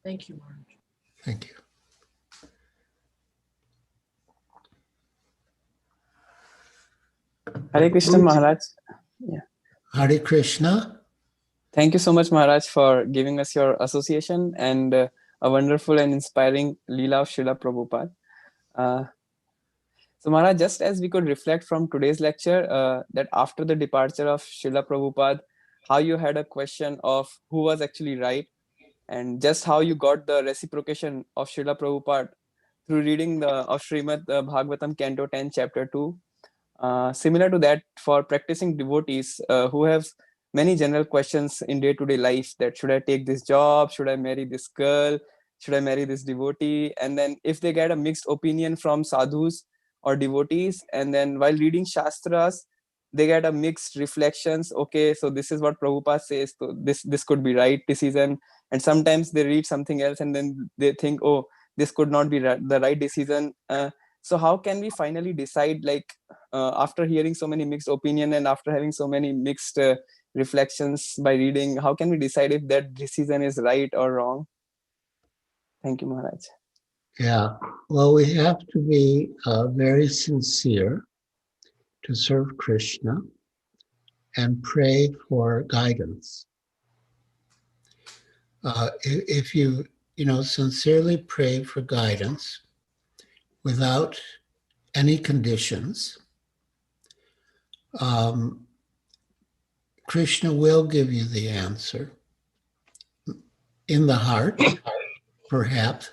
Thank you, Maharaj. Thank you. Hare Krishna Maharaj. Yeah. Hare Krishna. Thank you so much, Maharaj, for giving us your association and a wonderful and inspiring Leela of Srila Prabhupada. So Maharaj, just as we could reflect from today's lecture that after the departure of Srila Prabhupada, how you had a question of who was actually right, and just how you got the reciprocation of Srila Prabhupada through reading of Srimad Bhagavatam Canto 10, Chapter 2. Similar to that, for practicing devotees who have many general questions in day-to-day life, that should I take this job, should I marry this girl, should I marry this devotee, and then if they get a mixed opinion from sadhus or devotees, and then while reading shastras they get a mixed reflections. Okay, so this is what Prabhupada says, so this could be right decision, and sometimes they read something else and then they think, oh, this could not be the right decision. So how can we finally decide, like after hearing so many mixed opinion and after having so many mixed reflections by reading, how can we decide if that decision is right or wrong? Thank you, Maharaj. Yeah, well, we have to be very sincere to serve Krishna and pray for guidance. If you sincerely pray for guidance without any conditions, Krishna will give you the answer in the heart, perhaps,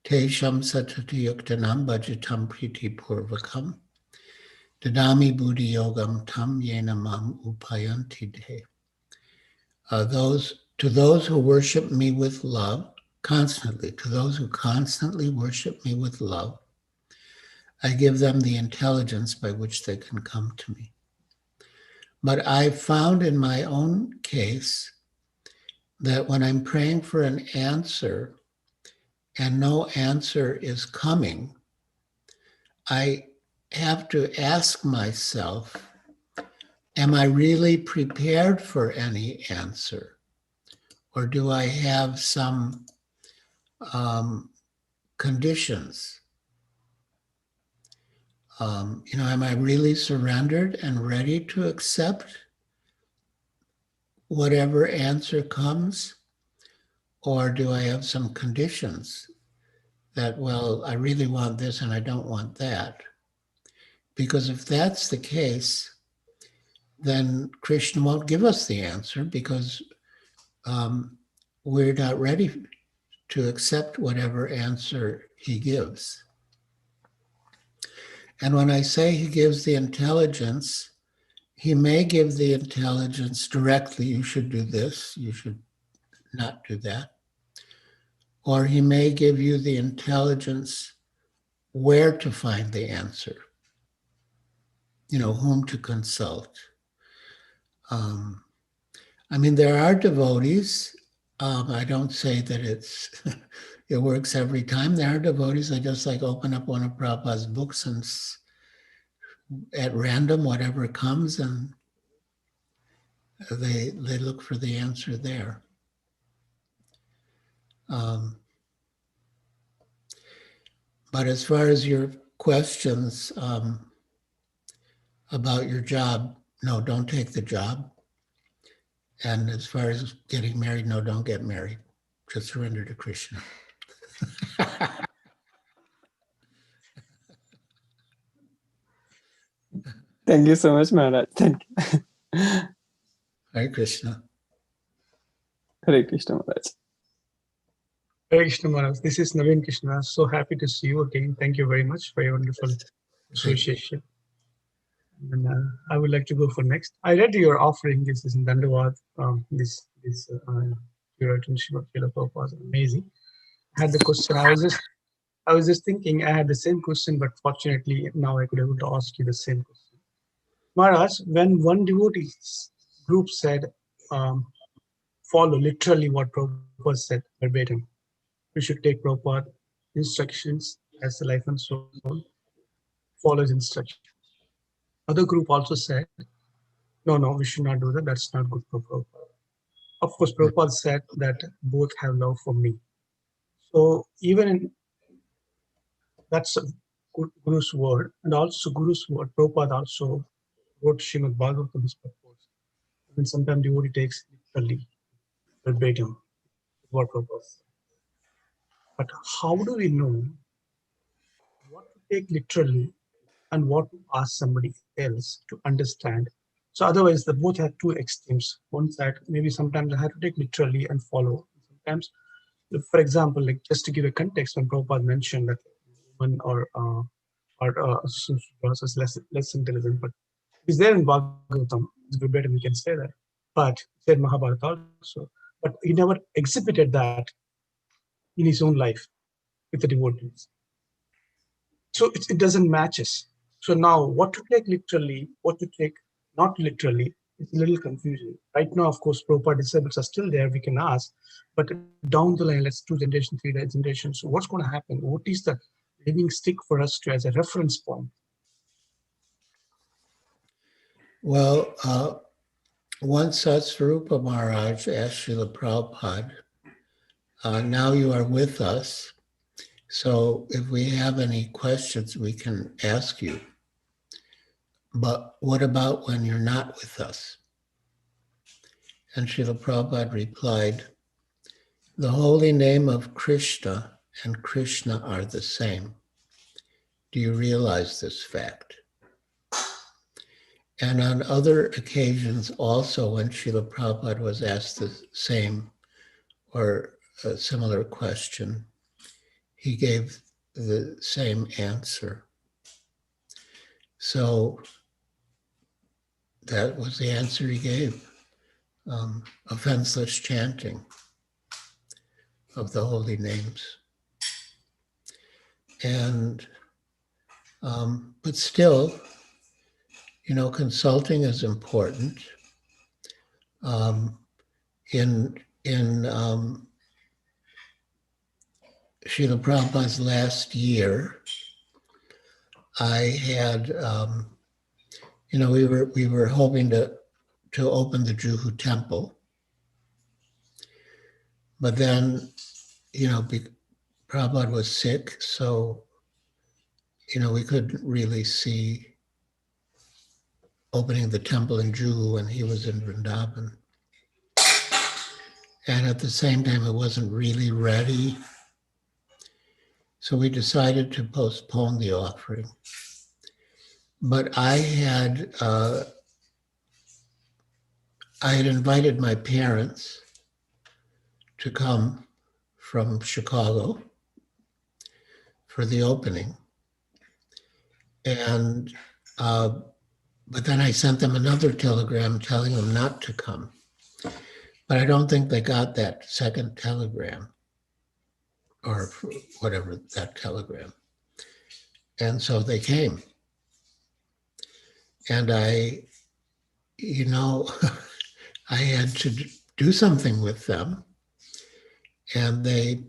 Tesham satati yuktanam bhajatam priti purvakam dadami buddhi yogam tam yena mam upayanti de. To those who worship me with love constantly, to those who constantly worship me with love, I give them the intelligence by which they can come to me. But I found in my own case that when I'm praying for an answer and no answer is coming, I have to ask myself, am I really prepared for any answer? Or do I have some conditions? Am I really surrendered and ready to accept whatever answer comes? Or do I have some conditions that, well, I really want this and I don't want that? Because if that's the case, then Krishna won't give us the answer because we're not ready to accept whatever answer he gives. And when I say he gives the intelligence, he may give the intelligence directly, you should do this, you should not do that. Or he may give you the intelligence where to find the answer, whom to consult. There are devotees, I don't say that it works every time. There are devotees that just open up one of Prabhupada's books and at random, whatever comes, and they look for the answer there. But as far as your questions about your job, no, don't take the job. And as far as getting married, no, don't get married. Just surrender to Krishna. Thank you so much, Maharaj. Thank you. Hare Krishna. Hare Krishna, Maharaj. Hare Krishna Maharaj. This is Naveen Krishna. So happy to see you again. Thank you very much for your wonderful association. And I would like to go for next. I read your offering. This is in Dandavad. This Srila Prabhupada, amazing. I had the question. I was just thinking. I had the same question, but fortunately now I could be able to ask you the same question. Maharaj, when one devotee group said, follow literally what Prabhupada said verbatim, we should take Prabhupada instructions as the life and soul, follow his instruction. Other group also said, no, we should not do that. That's not good for Prabhupada. Of course, Prabhupada said that both have love for me. So even in that's a Guru's word, and also Guru's word, Prabhupada also wrote Srimad Bhagavatam his purpose. And sometimes devotee takes literally verbatim what Prabhupada said. But how do we know what to take literally and what to ask somebody else to understand? So otherwise, the both have two extremes. One side, maybe sometimes I have to take literally and follow. Sometimes, for example, like just to give a context, when Prabhupada mentioned that woman or is less intelligent, but it's there in Bhagavatam. It's verbatim, we can say that. But said Mahabharata also. But he never exhibited that in his own life with the devotees. So it doesn't matches. So now what to take literally, what to take not literally, it's a little confusing. Right now, of course, Prabhupada disciples are still there, we can ask, but down the line, let's 2 generations, 3 generations, so what's going to happen? What is the living stick for us to as a reference point? Well, once Swarupa Maharaj asked Srila Prabhupada, now you are with us, so if we have any questions, we can ask you. But what about when you're not with us? And Srila Prabhupada replied, the holy name of Krishna and Krishna are the same. Do you realize this fact? And on other occasions also, when Srila Prabhupada was asked the same or a similar question, he gave the same answer. So that was the answer he gave. Offenseless chanting of the holy names. And, but still, you know, consulting is important. In Srila Prabhupada's last year, I had, you know, we were hoping to open the Juhu temple, but then, you know, Prabhupada was sick, so, you know, we couldn't really see opening the temple in Juhu when he was in Vrindavan. And at the same time, it wasn't really ready. So we decided to postpone the offering. But I had invited my parents to come from Chicago for the opening. And, but then I sent them another telegram telling them not to come. But I don't think they got that second telegram or whatever, that telegram. And so they came. And I, you know, I had to do something with them. And they,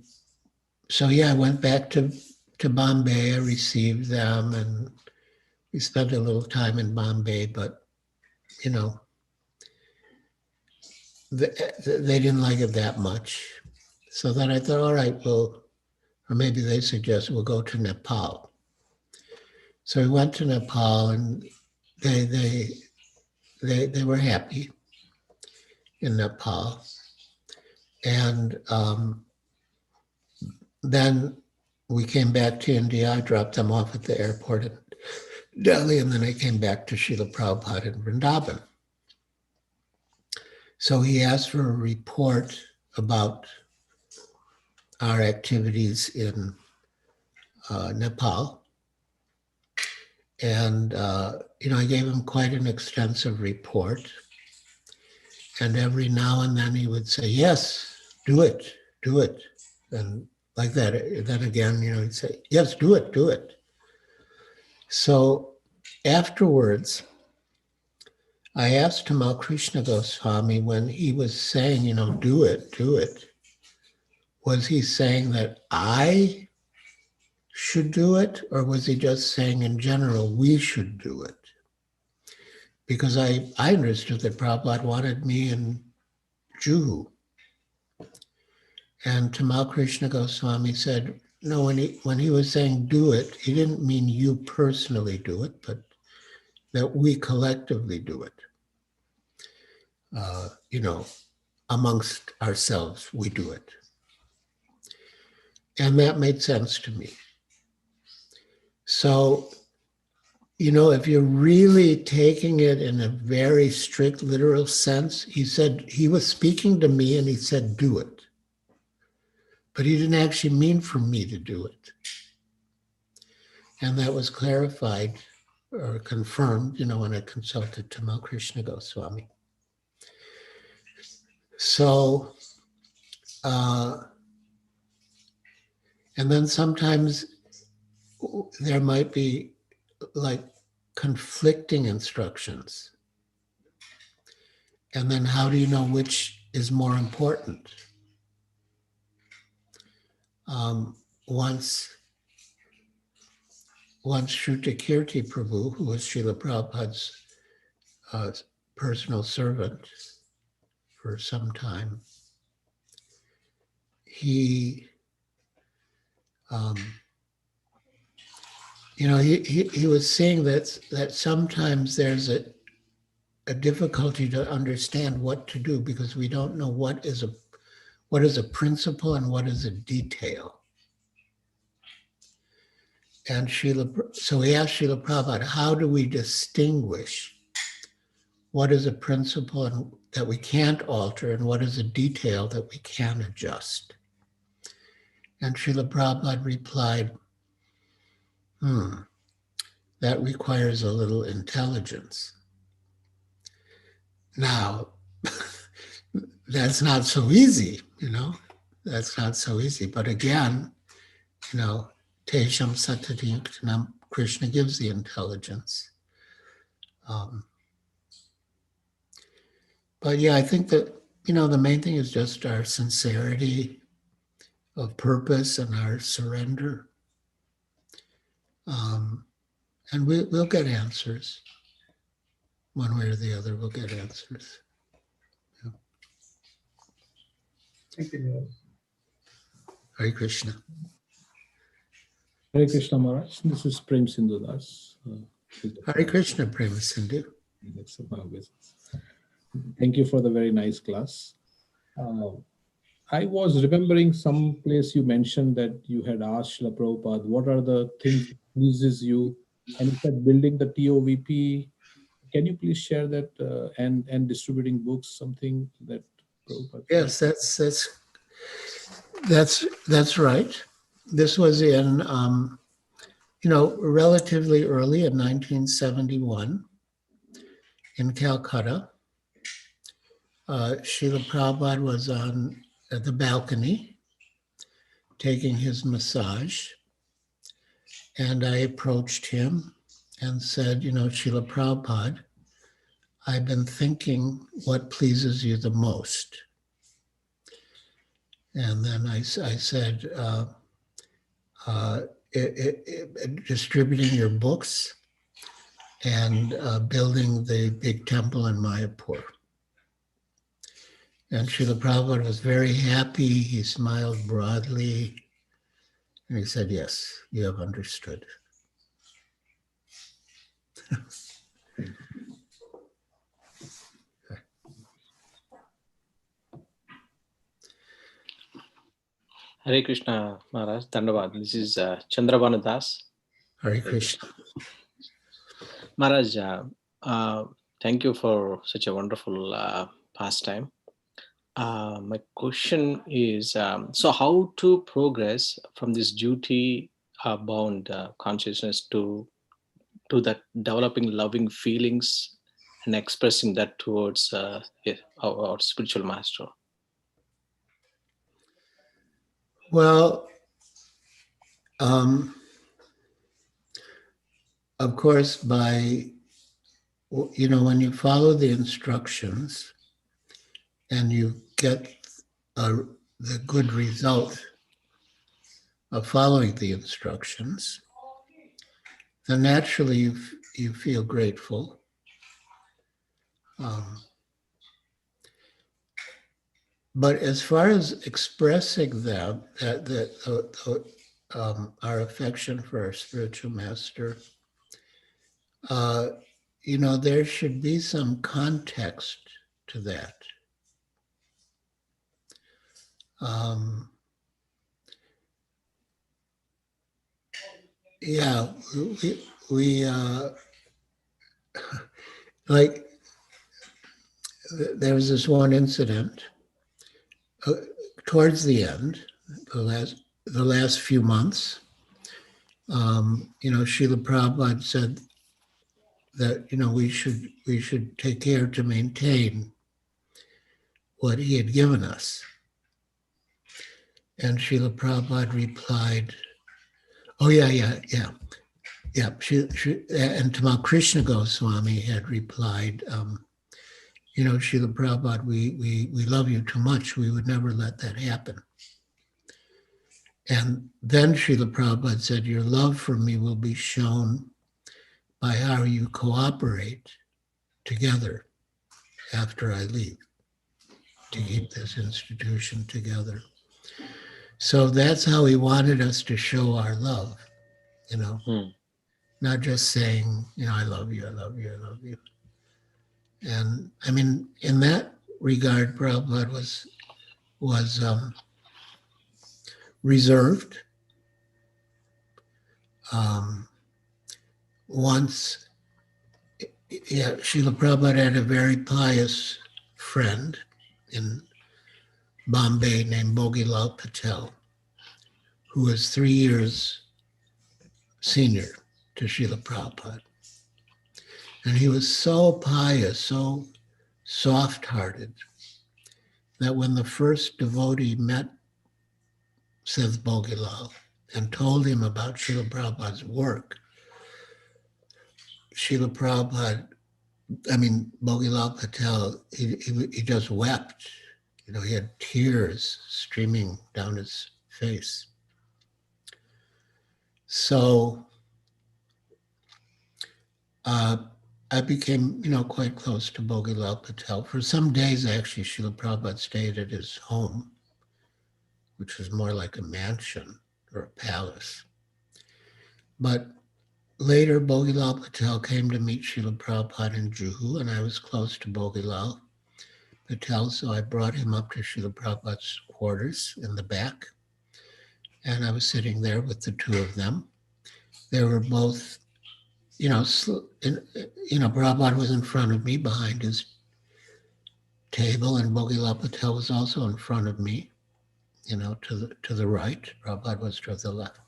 so yeah, I went back to Bombay. I received them and we spent a little time in Bombay, but, you know, they didn't like it that much. So then I thought, all right, well, or maybe they suggested we'll go to Nepal. So we went to Nepal and they were happy in Nepal. And then we came back to India. I dropped them off at the airport in Delhi, and then I came back to Srila Prabhupada in Vrindavan. So he asked for a report about our activities in Nepal. And, you know, I gave him quite an extensive report. And every now and then he would say, yes, do it. And like that. Then again, you know, he'd say, yes, do it. So afterwards, I asked Tamal Krishna Goswami when he was saying, you know, do it, was he saying that I should do it, or was he just saying in general we should do it? Because I understood that Prabhupada wanted me in Juhu. And Tamal Krishna Goswami said, no, when he was saying do it, he didn't mean you personally do it, but that we collectively do it. Amongst ourselves, we do it. And that made sense to me. So, if you're really taking it in a very strict literal sense, he said, he was speaking to me and he said, do it. But he didn't actually mean for me to do it. And that was clarified or confirmed, when I consulted Tamal Krishna Goswami. So, and then sometimes there might be like conflicting instructions. And then how do you know which is more important? Once Shruta Kirti Prabhu, who was Srila Prabhupada's personal servant for some time, he was saying that sometimes there's a difficulty to understand what to do because we don't know what is a principle and what is a detail. And so he asked Srila Prabhupada, how do we distinguish what is a principle that we can't alter and what is a detail that we can adjust? And Srila Prabhupada replied, that requires a little intelligence. Now, that's not so easy, that's not so easy. But again, Tesham Satadiyuktanam, Krishna gives the intelligence. But yeah, I think that, the main thing is just our sincerity of purpose and our surrender. And we'll get answers. One way or the other, we'll get answers. Yeah. Thank you. Hare Krishna. Hare Krishna Maharaj, this is Prem Sindhu Das. Hare Krishna, Prem Sindhu. Thank you for the very nice class. I was remembering some place you mentioned that you had asked Srila Prabhupada, what are the things that pleases you? And you said building the TOVP. Can you please share that and distributing books, something that Prabhupada? Yes, that's right. This was in relatively early in 1971 in Calcutta. Srila Prabhupada was at the balcony taking his massage, and I approached him and said, Srila Prabhupada, I've been thinking what pleases you the most. And then I said, distributing your books and building the big temple in Mayapur. And Srila Prabhupada was very happy. He smiled broadly. And he said, yes, you have understood. Hare Krishna Maharaj, Dandavad. This is Chandrabhanu Das. Hare Krishna. Maharaj, thank you for such a wonderful pastime. My question is, so how to progress from this duty bound consciousness to that developing loving feelings and expressing that towards our spiritual master? Well, of course, when you follow the instructions and you get the good result of following the instructions, then naturally you feel grateful. But as far as expressing them, our affection for our spiritual master, there should be some context to that. Yeah, we like, there was this one incident towards the end, the last few months. Srila Prabhupada said that we should take care to maintain what he had given us. And Srila Prabhupada replied, "Oh yeah. And Tamal Krishna Goswami had replied, Srila Prabhupada, we love you too much. We would never let that happen." And then Srila Prabhupada said, "Your love for me will be shown by how you cooperate together after I leave to keep this institution together." So that's how he wanted us to show our love, not just saying, "I love you, I love you, I love you." And I mean, in that regard, Prabhupada was reserved. Once, Srila Prabhupada had a very pious friend in Bombay named Bogilal Patel, who was 3 years senior to Srila Prabhupada. And he was so pious, so soft-hearted, that when the first devotee met Seth Bogilal and told him about Srila Prabhupada's work, Bogilal Patel, he just wept. He had tears streaming down his face. So I became, quite close to Bogilal Patel. For some days, actually, Srila Prabhupada stayed at his home, which was more like a mansion or a palace. But later, Bogilal Patel came to meet Srila Prabhupada in Juhu, and I was close to Bogilal Patel, so I brought him up to Srila Prabhupada's quarters in the back, and I was sitting there with the two of them. They were both, Prabhupada was in front of me behind his table, and Bogilal Patel was also in front of me, to the right. Prabhupada was to the left.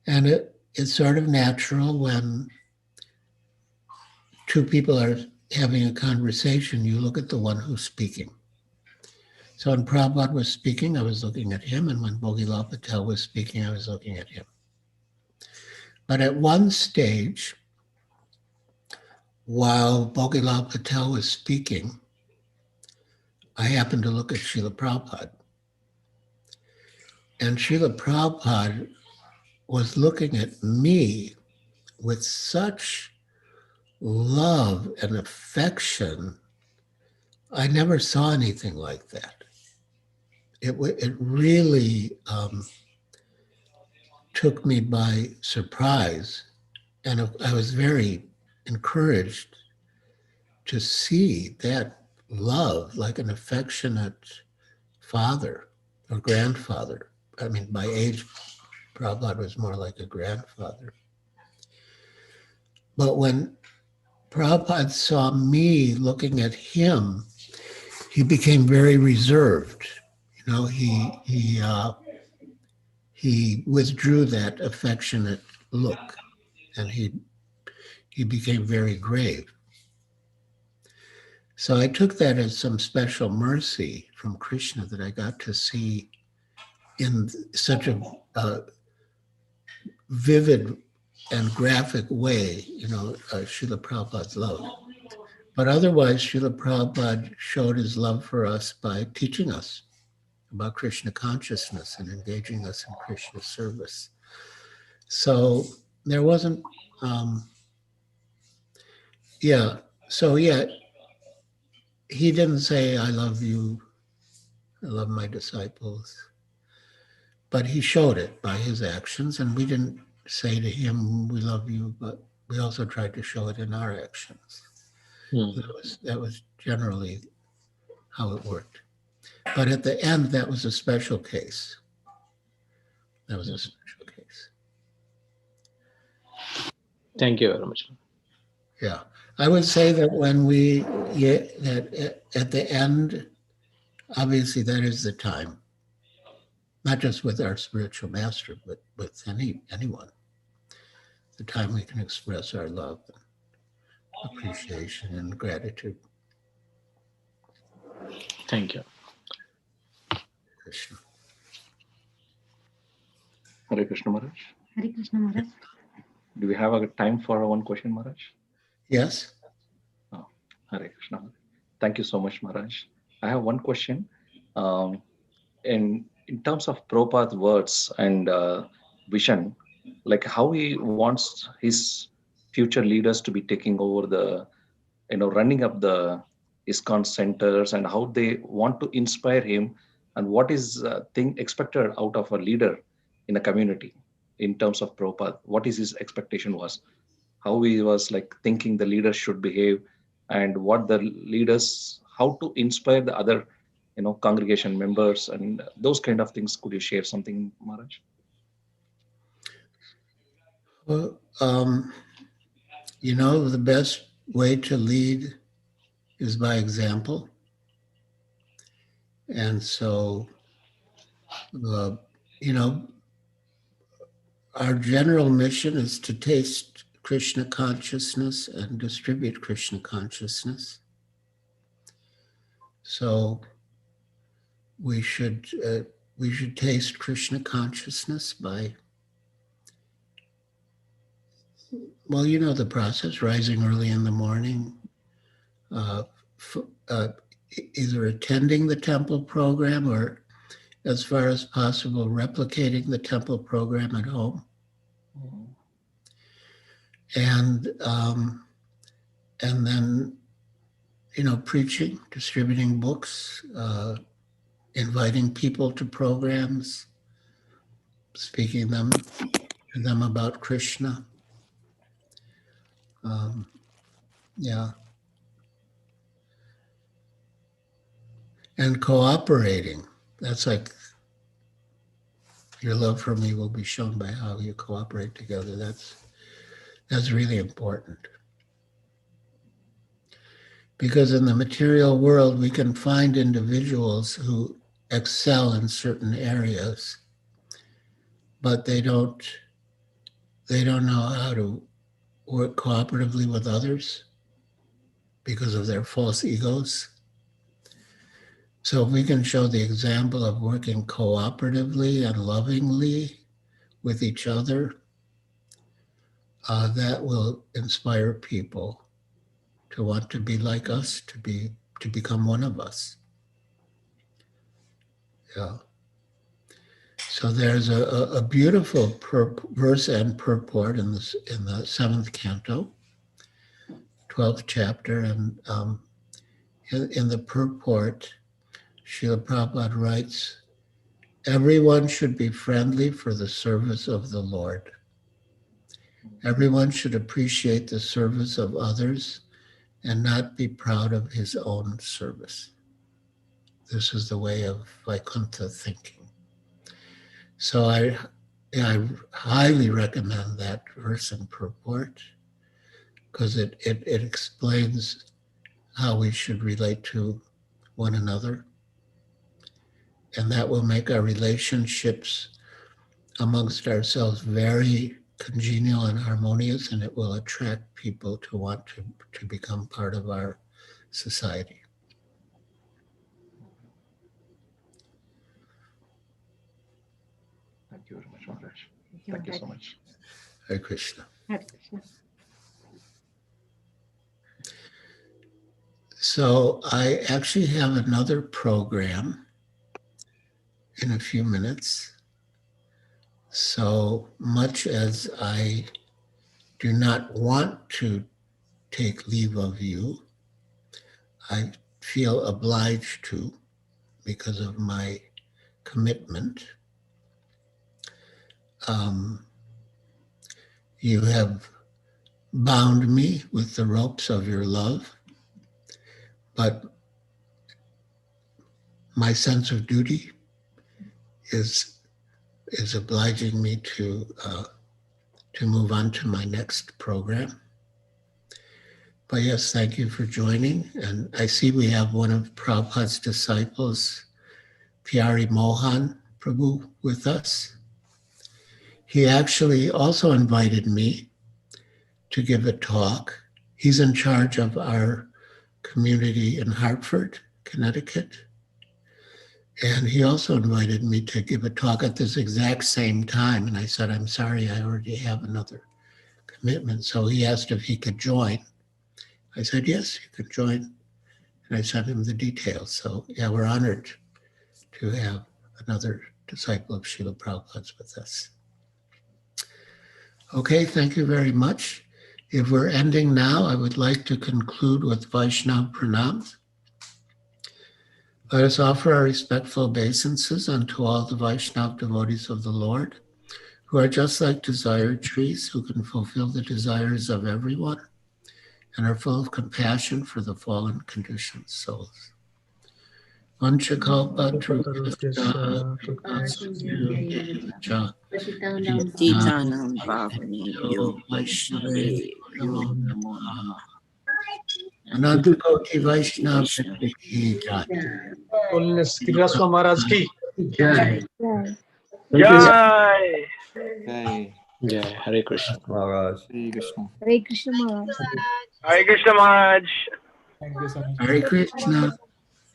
And it's sort of natural when two people are having a conversation, you look at the one who's speaking. So when Prabhupada was speaking, I was looking at him, and when Bogilal Patel was speaking, I was looking at him. But at one stage, while Bogilal Patel was speaking, I happened to look at Srila Prabhupada. And Srila Prabhupada was looking at me with such love and affection. I never saw anything like that. It really took me by surprise, and I was very encouraged to see that love, like an affectionate father or grandfather. I mean, by age, Prabhupada was more like a grandfather. But when Prabhupada saw me looking at him, he became very reserved. He withdrew that affectionate look, and he became very grave. So I took that as some special mercy from Krishna that I got to see in such a vivid and graphic way, Srila Prabhupada's love. But otherwise, Srila Prabhupada showed his love for us by teaching us about Krishna consciousness and engaging us in Krishna service. So there wasn't, he didn't say, I love you, I love my disciples, but he showed it by his actions, and we didn't say to him, we love you, but we also tried to show it in our actions. That was generally how it worked. But at the end, that was a special case. That was a special case. Thank you very much. Yeah. I would say that that at the end, obviously that is the time, not just with our spiritual master, but with anyone, the time we can express our love, and appreciation, and gratitude. Thank you. Krishna. Hare Krishna Maharaj. Hare Krishna Maharaj. Do we have a time for one question, Maharaj? Yes. Oh, Hare Krishna. Thank you so much, Maharaj. I have one question. In terms of Prabhupada's words and vision, like how he wants his future leaders to be taking over the, running up the ISKCON centers, and how they want to inspire him, and what is thing expected out of a leader in a community in terms of Prabhupada. What is his expectation was, how he was like thinking the leaders should behave, and what the leaders, how to inspire the other congregation members, and those kind of things. Could you share something, Maharaj? Well, the best way to lead is by example. And so, our general mission is to taste Krishna consciousness and distribute Krishna consciousness. So we should taste Krishna consciousness by, the process, rising early in the morning, either attending the temple program or, as far as possible, replicating the temple program at home. And then, preaching, distributing books, inviting people to programs, speaking to them about Krishna. And cooperating. That's like, your love for me will be shown by how you cooperate together. That's really important. Because in the material world, we can find individuals who excel in certain areas, but they don't know how to work cooperatively with others because of their false egos. So if we can show the example of working cooperatively and lovingly with each other, that will inspire people to want to be like us, to become one of us. Yeah. So there's a beautiful verse and purport in the 7th canto, 12th chapter, and in the purport, Srila Prabhupada writes, everyone should be friendly for the service of the Lord. Everyone should appreciate the service of others and not be proud of his own service. This is the way of Vaikuntha thinking. So I highly recommend that verse and purport, because it explains how we should relate to one another. And that will make our relationships amongst ourselves very congenial and harmonious, and it will attract people to want to become part of our society. Thank you very much, Maharaj. Thank you so much. Hare Krishna. Hare Krishna. So I actually have another program in a few minutes. So much as I do not want to take leave of you, I feel obliged to because of my commitment. You have bound me with the ropes of your love, but my sense of duty is obliging me to move on to my next program. But yes, thank you for joining. And I see we have one of Prabhupada's disciples, Pyari Mohan Prabhu, with us. He actually also invited me to give a talk. He's in charge of our community in Hartford, Connecticut. And he also invited me to give a talk at this exact same time. And I said, I'm sorry, I already have another commitment. So he asked if he could join. I said, yes, you can join. And I sent him the details. So yeah, we're honored to have another disciple of Srila Prabhupada's with us. Okay, thank you very much. If we're ending now, I would like to conclude with Vaishnava Pranams. Let us offer our respectful obeisances unto all the Vaishnava devotees of the Lord, who are just like desired trees, who can fulfill the desires of everyone, and are full of compassion for the fallen conditioned souls. Vanchakalpa Titanam Pavanebhyo Vaishnavebhyo Namo Namah. Anantakoti Vaishnava Ki Jai. Holiness Kiraswa Maharaj ki. Jai. Jai. Jai. Jai. Hare Krishna. Maharaj. Hare Krishna. Hare Krishna Maharaj. Hare Krishna Maharaj. Thank you so much. Hare Krishna.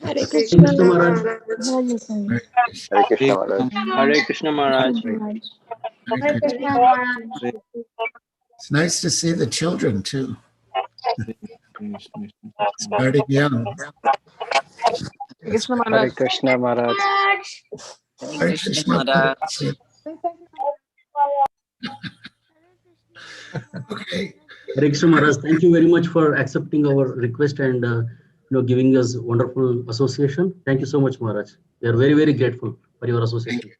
Hare Krishna Krishna Maharaj. Maharaj. Hare Krishna Maharaj. Hare Krishna Maharaj. Hare Krishna Maharaj. It's nice to see the children too. Starting young. Hare Krishna Hare Maharaj. Krishna Maharaj. Hare Krishna. Okay. Hare Krishna Maharaj, thank you very much for accepting our request and giving us wonderful association. Thank you so much, Maharaj. We are very, very grateful for your association.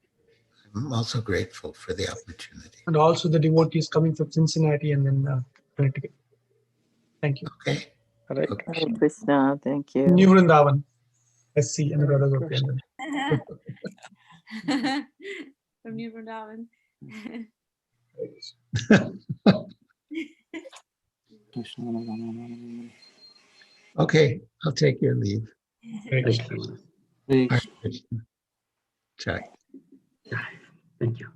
I'm also grateful for the opportunity. And also the devotees coming from Cincinnati and then Connecticut. Thank you. Okay. Hare Hare Krishna, thank you. New Vrindavan. SC and Radha Gopi. From New Vrindavan. Okay, I'll take your leave. Hare Thank Krishna. you. Hare Krishna. Jai. Thank you.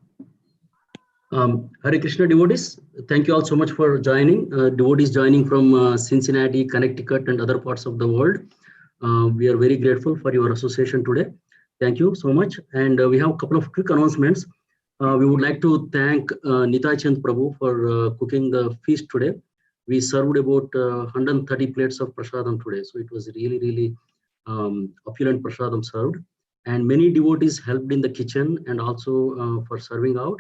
Hare Krishna devotees, thank you all so much for joining. Devotees joining from Cincinnati, Connecticut, and other parts of the world. We are very grateful for your association today. Thank you so much. And we have a couple of quick announcements. We would like to thank Nitai Chand Prabhu for cooking the feast today. We served about 130 plates of prasadam today. So it was really, really opulent prasadam served. And many devotees helped in the kitchen and also for serving out.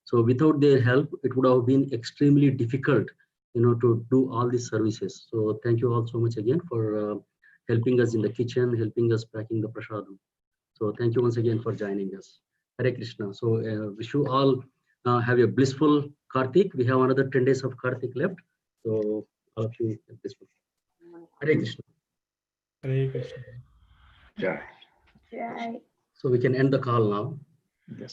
So without their help, it would have been extremely difficult, to do all these services. So thank you all so much again for helping us in the kitchen, helping us packing the prasadam. So thank you once again for joining us. Hare Krishna. So wish you all have a blissful Kartik. We have another 10 days of Kartik left. So all of you have blissful. Hare Krishna. Hare Krishna. Jai. Jai. So we can end the call now. Yes.